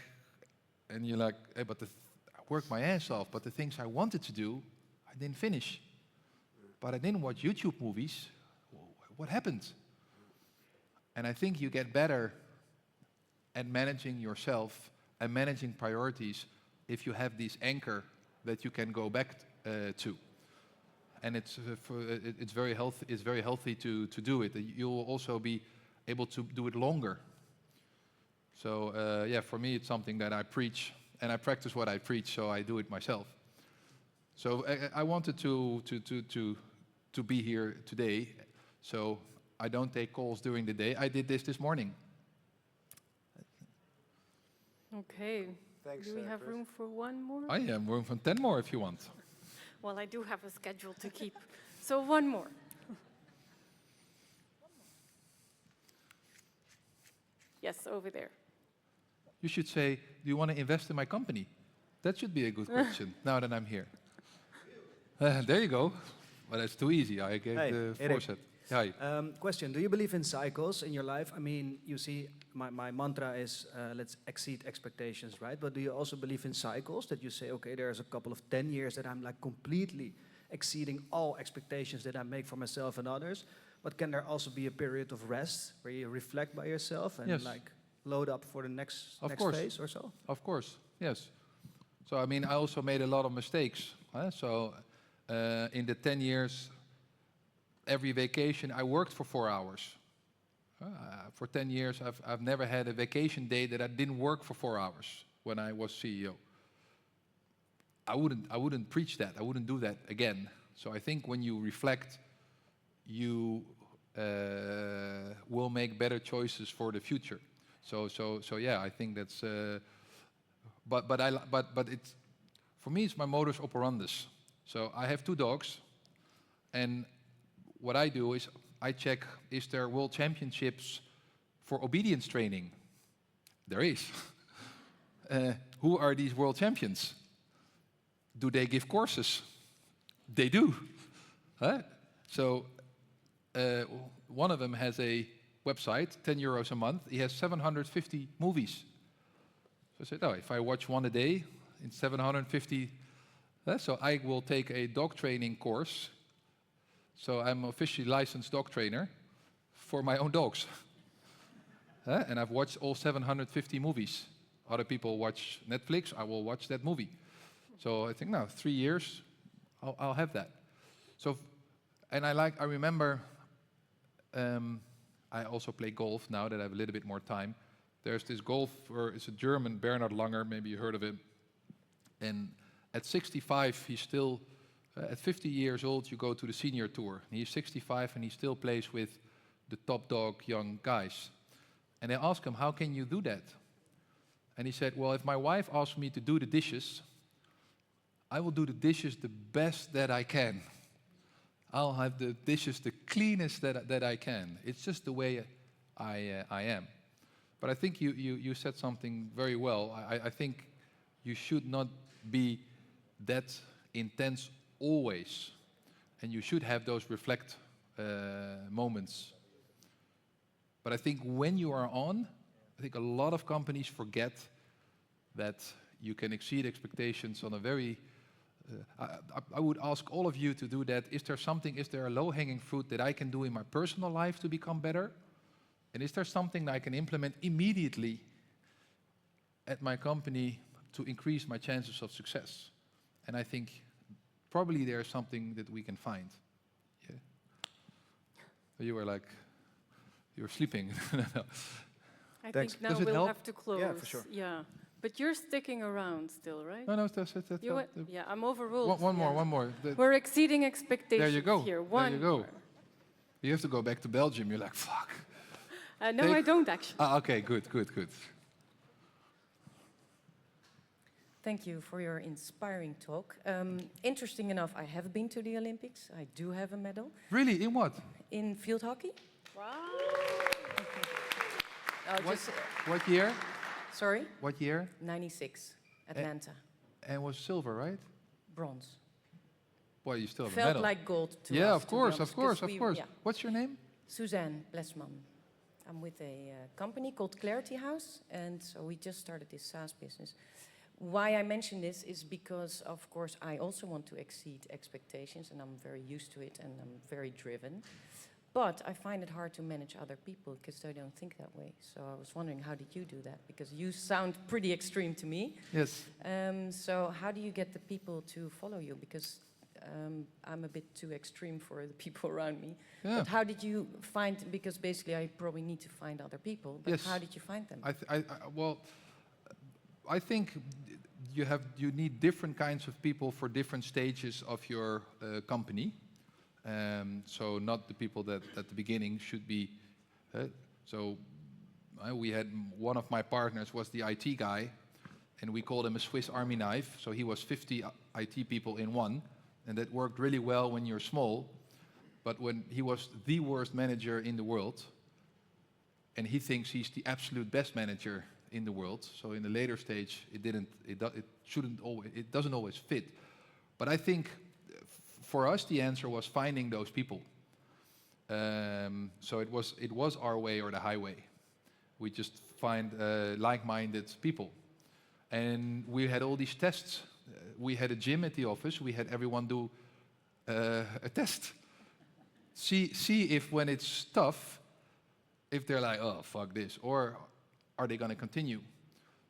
Speaker 1: and you're like, hey, but I worked my ass off, but the things I wanted to do, I didn't finish. But I didn't watch YouTube movies. What happened? And I think you get better at managing yourself and managing priorities if you have this anchor that you can go back to. And it's very healthy. It's very healthy to do it. You'll also be able to do it longer. So for me, it's something that I preach, and I practice what I preach, so I do it myself. So I wanted to be here today, so I don't take calls during the day. I did this morning.
Speaker 2: Okay.
Speaker 6: Thanks,
Speaker 2: Do we have
Speaker 6: Chris.
Speaker 2: room for one more?
Speaker 1: I have room for 10 more if you want.
Speaker 2: Well, I do have a schedule to keep. So one more. Yes, over there.
Speaker 1: You should say, do you want to invest in my company? That should be a good question, now that I'm here. There you go. Well, that's too easy. I gave
Speaker 7: Hey,
Speaker 1: the
Speaker 7: Erik.
Speaker 1: foreset. Hi.
Speaker 7: Question, do you believe in cycles in your life? I mean, you see, my mantra is let's exceed expectations, right? But do you also believe in cycles, that you say, okay, there's a couple of 10 years that I'm like completely exceeding all expectations that I make for myself and others? But can there also be a period of rest where you reflect by yourself and
Speaker 1: Yes.
Speaker 7: like load up for the next
Speaker 1: Of course.
Speaker 7: phase or so?
Speaker 1: Of course, yes. So, I mean, I also made a lot of mistakes. So, in the 10 years, every vacation, I worked for 4 hours. For 10 years, I've never had a vacation day that I didn't work for 4 hours when I was CEO. I wouldn't preach that. I wouldn't do that again. So I think when you reflect, you will make better choices for the future. So yeah, I think that's. But it's, for me, it's my modus operandus. So I have 2 dogs, and what I do is I check, is there world championships for obedience training? There is. Who are these world champions? Do they give courses? They do. So one of them has a website, 10 euros a month. He has 750 movies. So I said, oh, if I watch one a day, it's 750. So I will take a dog training course. So I'm officially licensed dog trainer for my own dogs. And I've watched all 750 movies. Other people watch Netflix, I will watch that movie. So I think now 3 years, I'll have that. So, and I remember, I also play golf now that I have a little bit more time. There's this golfer, it's a German, Bernhard Langer, maybe you heard of him. And at 65, he's still, at 50 years old, you go to the senior tour. And he's 65 and he still plays with the top dog young guys. And they ask him, how can you do that? And he said, well, if my wife asks me to do the dishes, I will do the dishes the best that I can. I'll have the dishes the cleanest that I can. It's just the way I am. But I think you said something very well. I think you should not be that intense always. and you should have those reflect moments. But I think when you are on, I think a lot of companies forget that you can exceed expectations on a very... I would ask all of you to do that. Is there a low-hanging fruit that I can do in my personal life to become better? And is there something that I can implement immediately at my company to increase my chances of success? And I think probably there's something that we can find. Yeah. You were like, you were sleeping. No.
Speaker 2: I
Speaker 7: Thanks.
Speaker 2: think now
Speaker 1: Does it
Speaker 2: we'll
Speaker 1: help?
Speaker 2: have to close.
Speaker 7: Yeah, for sure.
Speaker 2: Yeah. But you're sticking around still, right?
Speaker 1: No, that's it.
Speaker 2: Yeah, I'm overruled.
Speaker 1: One
Speaker 2: yeah.
Speaker 1: more.
Speaker 2: We're exceeding expectations
Speaker 1: There you go.
Speaker 2: here.
Speaker 1: There you go.
Speaker 2: More.
Speaker 1: You have to go back to Belgium. You're like, fuck.
Speaker 2: No,
Speaker 1: Take-
Speaker 2: I don't actually.
Speaker 1: Okay, good.
Speaker 8: Thank you for your inspiring talk. Interesting enough, I have been to the Olympics. I do have a medal
Speaker 1: Really, in what?
Speaker 8: in field hockey.
Speaker 2: Wow.
Speaker 1: What year?
Speaker 8: Sorry,
Speaker 1: What year?
Speaker 8: 96, Atlanta,
Speaker 1: And was silver, right?
Speaker 8: bronze.
Speaker 1: Well, you still have a
Speaker 8: Felt
Speaker 1: medal.
Speaker 8: like gold to
Speaker 1: Yeah,
Speaker 8: us,
Speaker 1: of
Speaker 8: to be
Speaker 1: course,
Speaker 8: honest,
Speaker 1: of course,
Speaker 8: 'cause
Speaker 1: of course.
Speaker 8: yeah.
Speaker 1: What's your name?
Speaker 8: Suzanne Blesman. I'm with a company called Clarity House, and so we just started this SaaS business. Why I mention this is because, of course, I also want to exceed expectations, and I'm very used to it, and I'm very driven. But I find it hard to manage other people because they don't think that way. So I was wondering, how did you do that? Because you sound pretty extreme to me.
Speaker 1: Yes.
Speaker 8: So how do you get the people to follow you? Because I'm a bit too extreme for the people around me.
Speaker 1: Yeah.
Speaker 8: But how did you find, because basically I probably need to find other people, but
Speaker 1: Yes.
Speaker 8: how did you find them?
Speaker 1: I think you need different kinds of people for different stages of your company. So not the people that at the beginning should be. We had one of my partners was the IT guy, and we called him a Swiss Army knife. So he was 50 IT people in one, and that worked really well when you're small. But when he was the worst manager in the world, and he thinks he's the absolute best manager in the world. So in the later stage, it doesn't always fit. But I think for us, the answer was finding those people. So it was our way or the highway. We just find like-minded people. And we had all these tests. We had a gym at the office. We had everyone do a test. See if when it's tough, if they're like, oh, fuck this, or are they going to continue?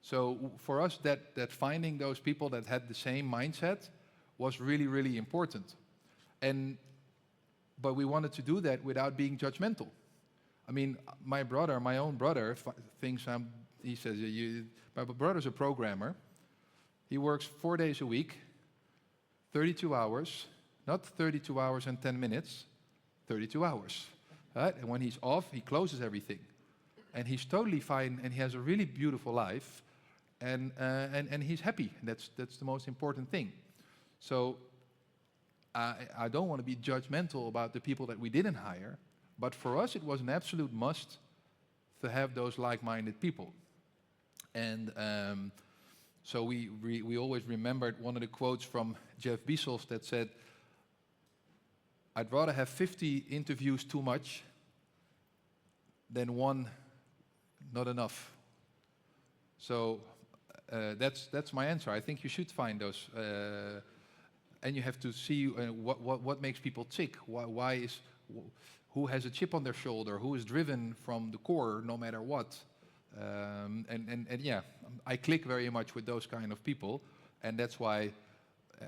Speaker 1: So for us, that finding those people that had the same mindset was really, really important. But we wanted to do that without being judgmental. I mean, my own brother thinks he says, my brother's a programmer. He works 4 days a week, 32 hours, not 32 hours and 10 minutes, 32 hours. Right? And when he's off, he closes everything. And he's totally fine, and he has a really beautiful life, and he's happy. That's the most important thing. So I don't want to be judgmental about the people that we didn't hire, but for us it was an absolute must to have those like-minded people. And so we always remembered one of the quotes from Jeff Bezos that said, I'd rather have 50 interviews too much than one not enough. So that's my answer. I think you should find those, and you have to see what makes people tick. Who has a chip on their shoulder? Who is driven from the core, no matter what? And yeah, I click very much with those kind of people, and that's why,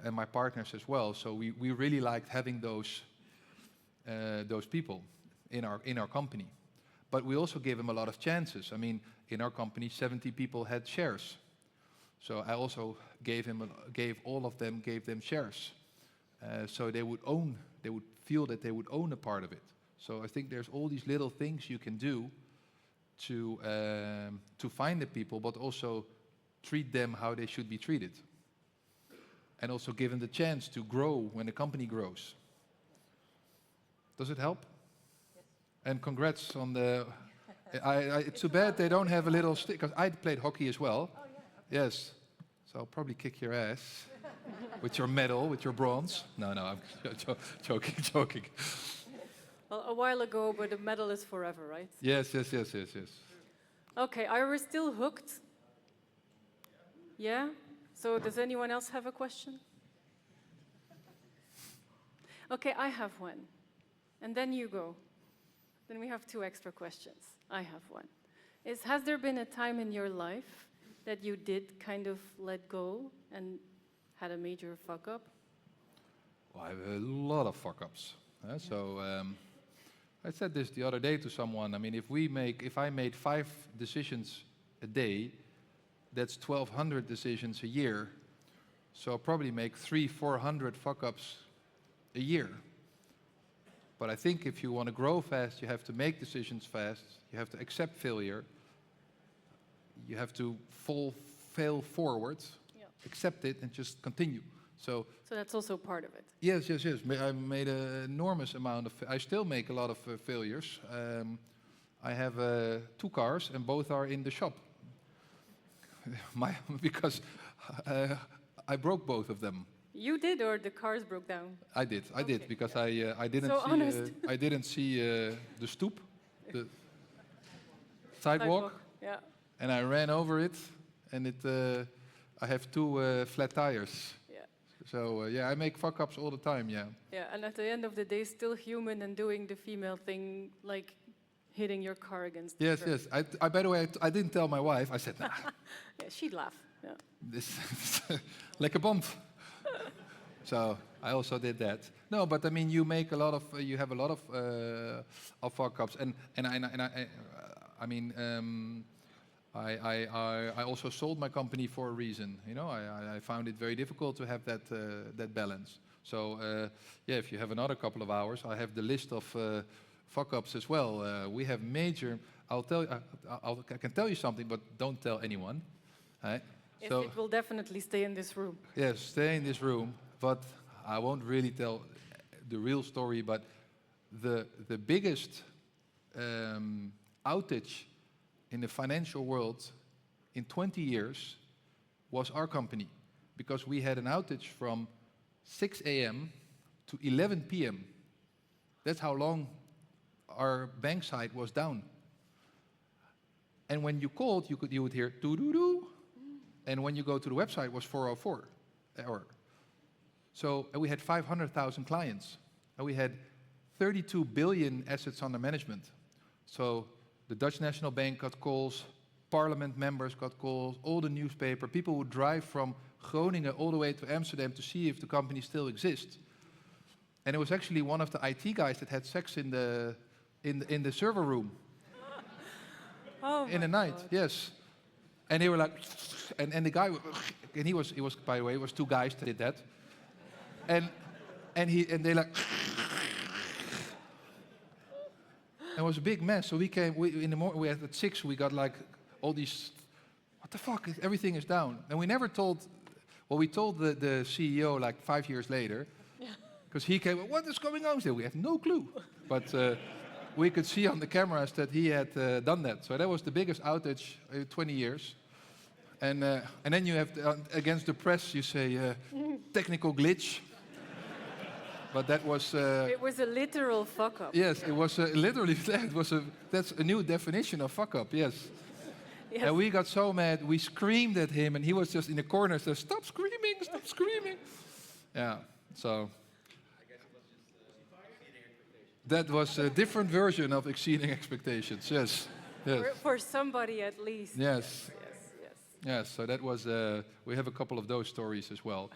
Speaker 1: and my partners as well. So we really liked having those people in our company. But we also gave them a lot of chances. I mean, in our company, 70 people had shares. So I also gave all of them shares. So they would feel that they would own a part of it. So I think there's all these little things you can do to find the people, but also treat them how they should be treated. And also give them the chance to grow when the company grows. Does it help? And congrats on the... it's too bad they don't have a little stick, because I played hockey as well. Oh, yeah. Okay. Yes. So I'll probably kick your ass. with your medal, with your bronze. No, I'm joking.
Speaker 2: Well, a while ago, but the medal is forever, right?
Speaker 1: Yes.
Speaker 2: Okay, are we still hooked? Yeah? So does anyone else have a question? Okay, I have one. And then you go. Then we have 2 extra questions. I have one. Has there been a time in your life that you did kind of let go and had a major fuck up?
Speaker 1: Well, I have a lot of fuck-ups. I said this the other day to someone. I mean, if I made 5 decisions a day, that's 1,200 decisions a year. So I'll probably make 300-400 fuck-ups a year. But I think if you want to grow fast, you have to make decisions fast. You have to accept failure. You have to fail forward, accept it, and just continue. So
Speaker 2: that's also part of it.
Speaker 1: Yes. I made an enormous amount of. I still make a lot of failures. I have 2 cars, and both are in the shop. Because I broke both of them.
Speaker 2: You did, or the cars broke down?
Speaker 1: I did because I didn't
Speaker 2: So
Speaker 1: see
Speaker 2: honest.
Speaker 1: I didn't see the stoop, the sidewalk,
Speaker 2: Yeah.
Speaker 1: and I ran over it, and I have 2 flat tires.
Speaker 2: Yeah.
Speaker 1: So I make fuck ups all the time. Yeah.
Speaker 2: Yeah, and at the end of the day, still human and doing the female thing, like hitting your car against the curb.
Speaker 1: Yes. I by the way, I didn't tell my wife. I said, nah,
Speaker 2: Yeah, she'd laugh. Yeah.
Speaker 1: this lekker band. So I also did that. No, but I mean, you have a lot of fuck ups, and I mean, I also sold my company for a reason. You know, I found it very difficult to have that balance. So if you have another couple of hours, I have the list of fuck ups as well. We have major. I can tell you something, but don't tell anyone. Right?
Speaker 2: Yes,
Speaker 1: So
Speaker 2: it will definitely stay in this room.
Speaker 1: yes, stay in this room. But I won't really tell the real story. But the biggest outage in the financial world in 20 years was our company, because we had an outage from 6 a.m. to 11 p.m. That's how long our bank site was down. And when you called, you would hear doo-doo-doo. And when you go to the website, it was 404 error. So we had 500,000 clients, and we had 32 billion assets under management. So the Dutch National Bank got calls, parliament members got calls, all the newspaper, people would drive from Groningen all the way to Amsterdam to see if the company still exists. And it was actually one of the IT guys that had sex in the server room. In the night,
Speaker 2: God.
Speaker 1: yes. And they were like, and the guy, and he was by the way, it was 2 guys that did that. And they like, it was a big mess. So in the morning, at 6, we got like all these, what the fuck, everything is down. And we never told, we told the CEO like 5 years later, because he came, what is going on? We have no clue. But we could see on the cameras that he had done that. So that was the biggest outage in 20 years. And then you have, against the press, you say, technical glitch. But that was...
Speaker 2: It was a literal fuck up.
Speaker 1: Yes, it was literally, that's a new definition of fuck up, yes.
Speaker 2: Yes.
Speaker 1: And we got so mad, we screamed at him, and he was just in the corner, said, stop screaming. Yeah, so... That was a different version of exceeding expectations, yes.
Speaker 2: For somebody at least.
Speaker 1: Yes. Yes, so that was, we have a couple of those stories as well.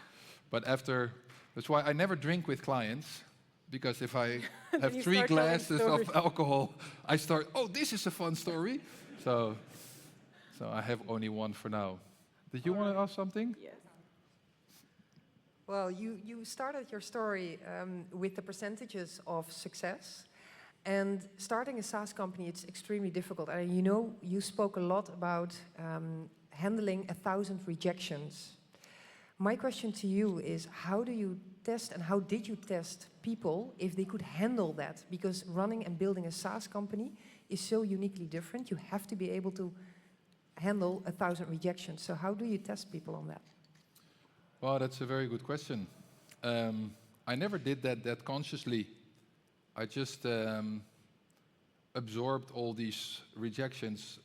Speaker 1: But that's why I never drink with clients, because if I have 3 glasses of alcohol, I start, this is a fun story. So I have only one for now. Did you want to ask something?
Speaker 2: Yes.
Speaker 9: Well, you started your story with the percentages of success. And starting a SaaS company, it's extremely difficult. And you spoke a lot about handling 1,000 rejections. My question to you is, how do you test and how did you test people if they could handle that? Because running and building a SaaS company is so uniquely different. You have to be able to handle 1,000 rejections. So how do you test people on that?
Speaker 1: Well, that's a very good question. I never did that consciously. I just absorbed all these rejections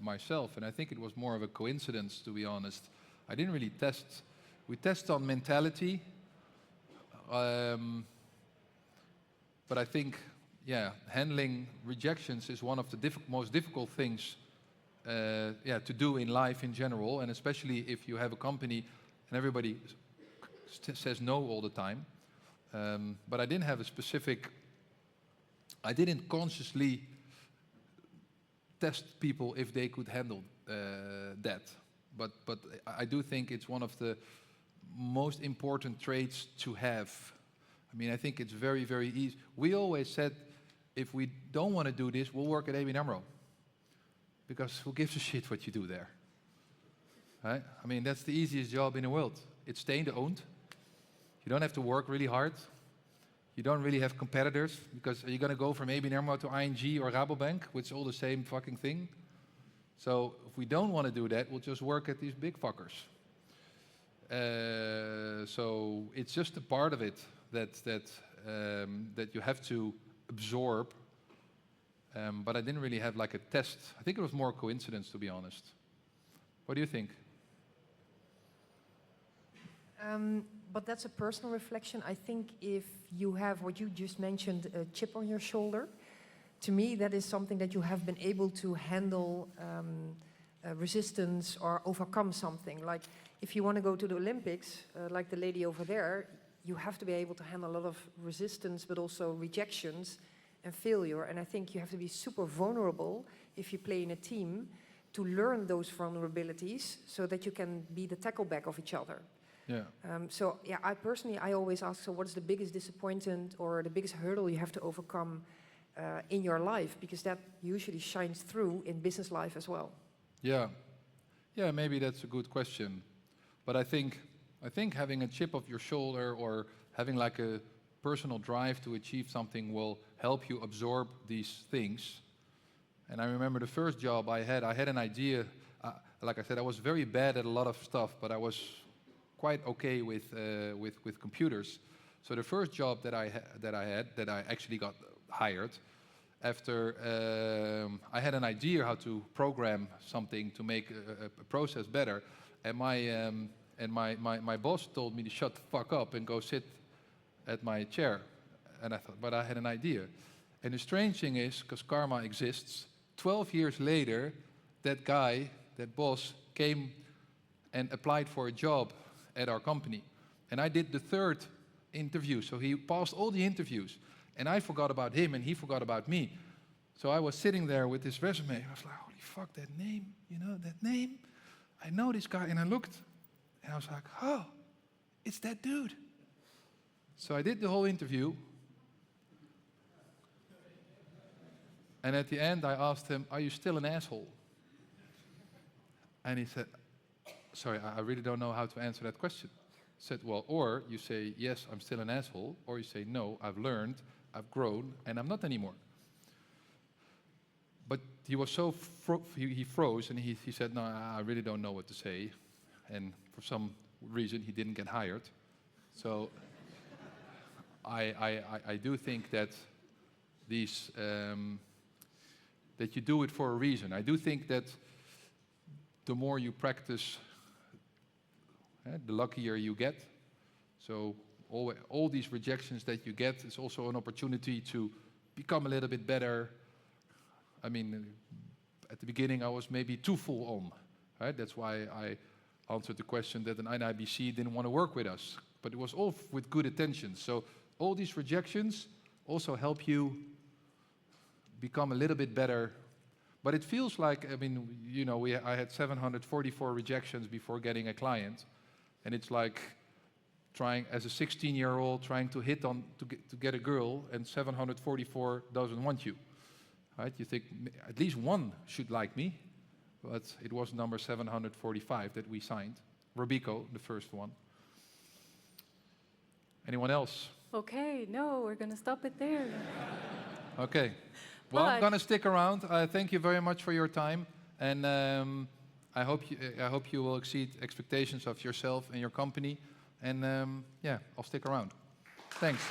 Speaker 1: myself, and I think it was more of a coincidence, to be honest. I didn't really test. We test on mentality, but I think, yeah, handling rejections is one of the most difficult things, to do in life in general, and especially if you have a company and everybody says no all the time. But I didn't have a specific. I didn't consciously test people if they could handle that. But I do think it's one of the most important traits to have. I mean, I think it's very, very easy. We always said, if we don't want to do this, we'll work at ABN AMRO. Because who gives a shit what you do there? Right? I mean, that's the easiest job in the world. It's state-owned. You don't have to work really hard. You don't really have competitors, because are you going to go from ABN AMRO to ING or Rabobank, which is all the same fucking thing? So if we don't want to do that, we'll just work at these big fuckers. So it's just a part of it that you have to absorb. But I didn't really have like a test. I think it was more coincidence, to be honest. What do you think?
Speaker 9: But that's a personal reflection. I think if you have what you just mentioned, a chip on your shoulder, to me that is something that you have been able to handle resistance or overcome something. Like if you want to go to the Olympics, like the lady over there, you have to be able to handle a lot of resistance, but also rejections and failure. And I think you have to be super vulnerable if you play in a team to learn those vulnerabilities so that you can be the tackleback of each other.
Speaker 1: Yeah.
Speaker 9: I always ask, so what's the biggest disappointment or the biggest hurdle you have to overcome in your life? Because that usually shines through in business life as well.
Speaker 1: Yeah. Yeah, maybe that's a good question. But I think having a chip of your shoulder or having like a personal drive to achieve something will help you absorb these things. And I remember the first job I had an idea. Like I said, I was very bad at a lot of stuff, but I was quite okay with computers. So the first job that I actually got hired after I had an idea how to program something to make a process better, and my boss told me to shut the fuck up and go sit at my chair. And I thought, but I had an idea. And the strange thing is, because karma exists, 12 years later, that guy, that boss, came and applied for a job at our company. And I did the third interview, so he passed all the interviews. And I forgot about him, and he forgot about me. So I was sitting there with this resume. I was like, holy fuck, that name, that name? I know this guy. And I looked, and I was like, oh, it's that dude. So I did the whole interview. And at the end, I asked him, are you still an asshole? And he said, sorry, I really don't know how to answer that question. I said, well, or you say, yes, I'm still an asshole, or you say, no, I've learned, I've grown, and I'm not anymore. But he was so, he froze, and he said, no, I really don't know what to say. And for some reason, he didn't get hired. So I do think that these, that you do it for a reason. I do think that the more you practice, the luckier you get. So all these rejections that you get is also an opportunity to become a little bit better. I mean, at the beginning I was maybe too full on, right? That's why I answered the question that an NIBC didn't want to work with us. But it was all with good intentions. So all these rejections also help you become a little bit better. But it feels like, I mean, I had 744 rejections before getting a client. And it's like trying, as a 16-year-old, trying to hit on, to get a girl, and 744 doesn't want you. Right? You think, at least one should like me. But it was number 745 that we signed. Robico, the first one. Anyone else?
Speaker 2: Okay, no, we're going to stop it there.
Speaker 1: Okay. Well, I'm going to stick around. Thank you very much for your time. And I hope you will exceed expectations of yourself and your company. And yeah, I'll stick around. Thanks.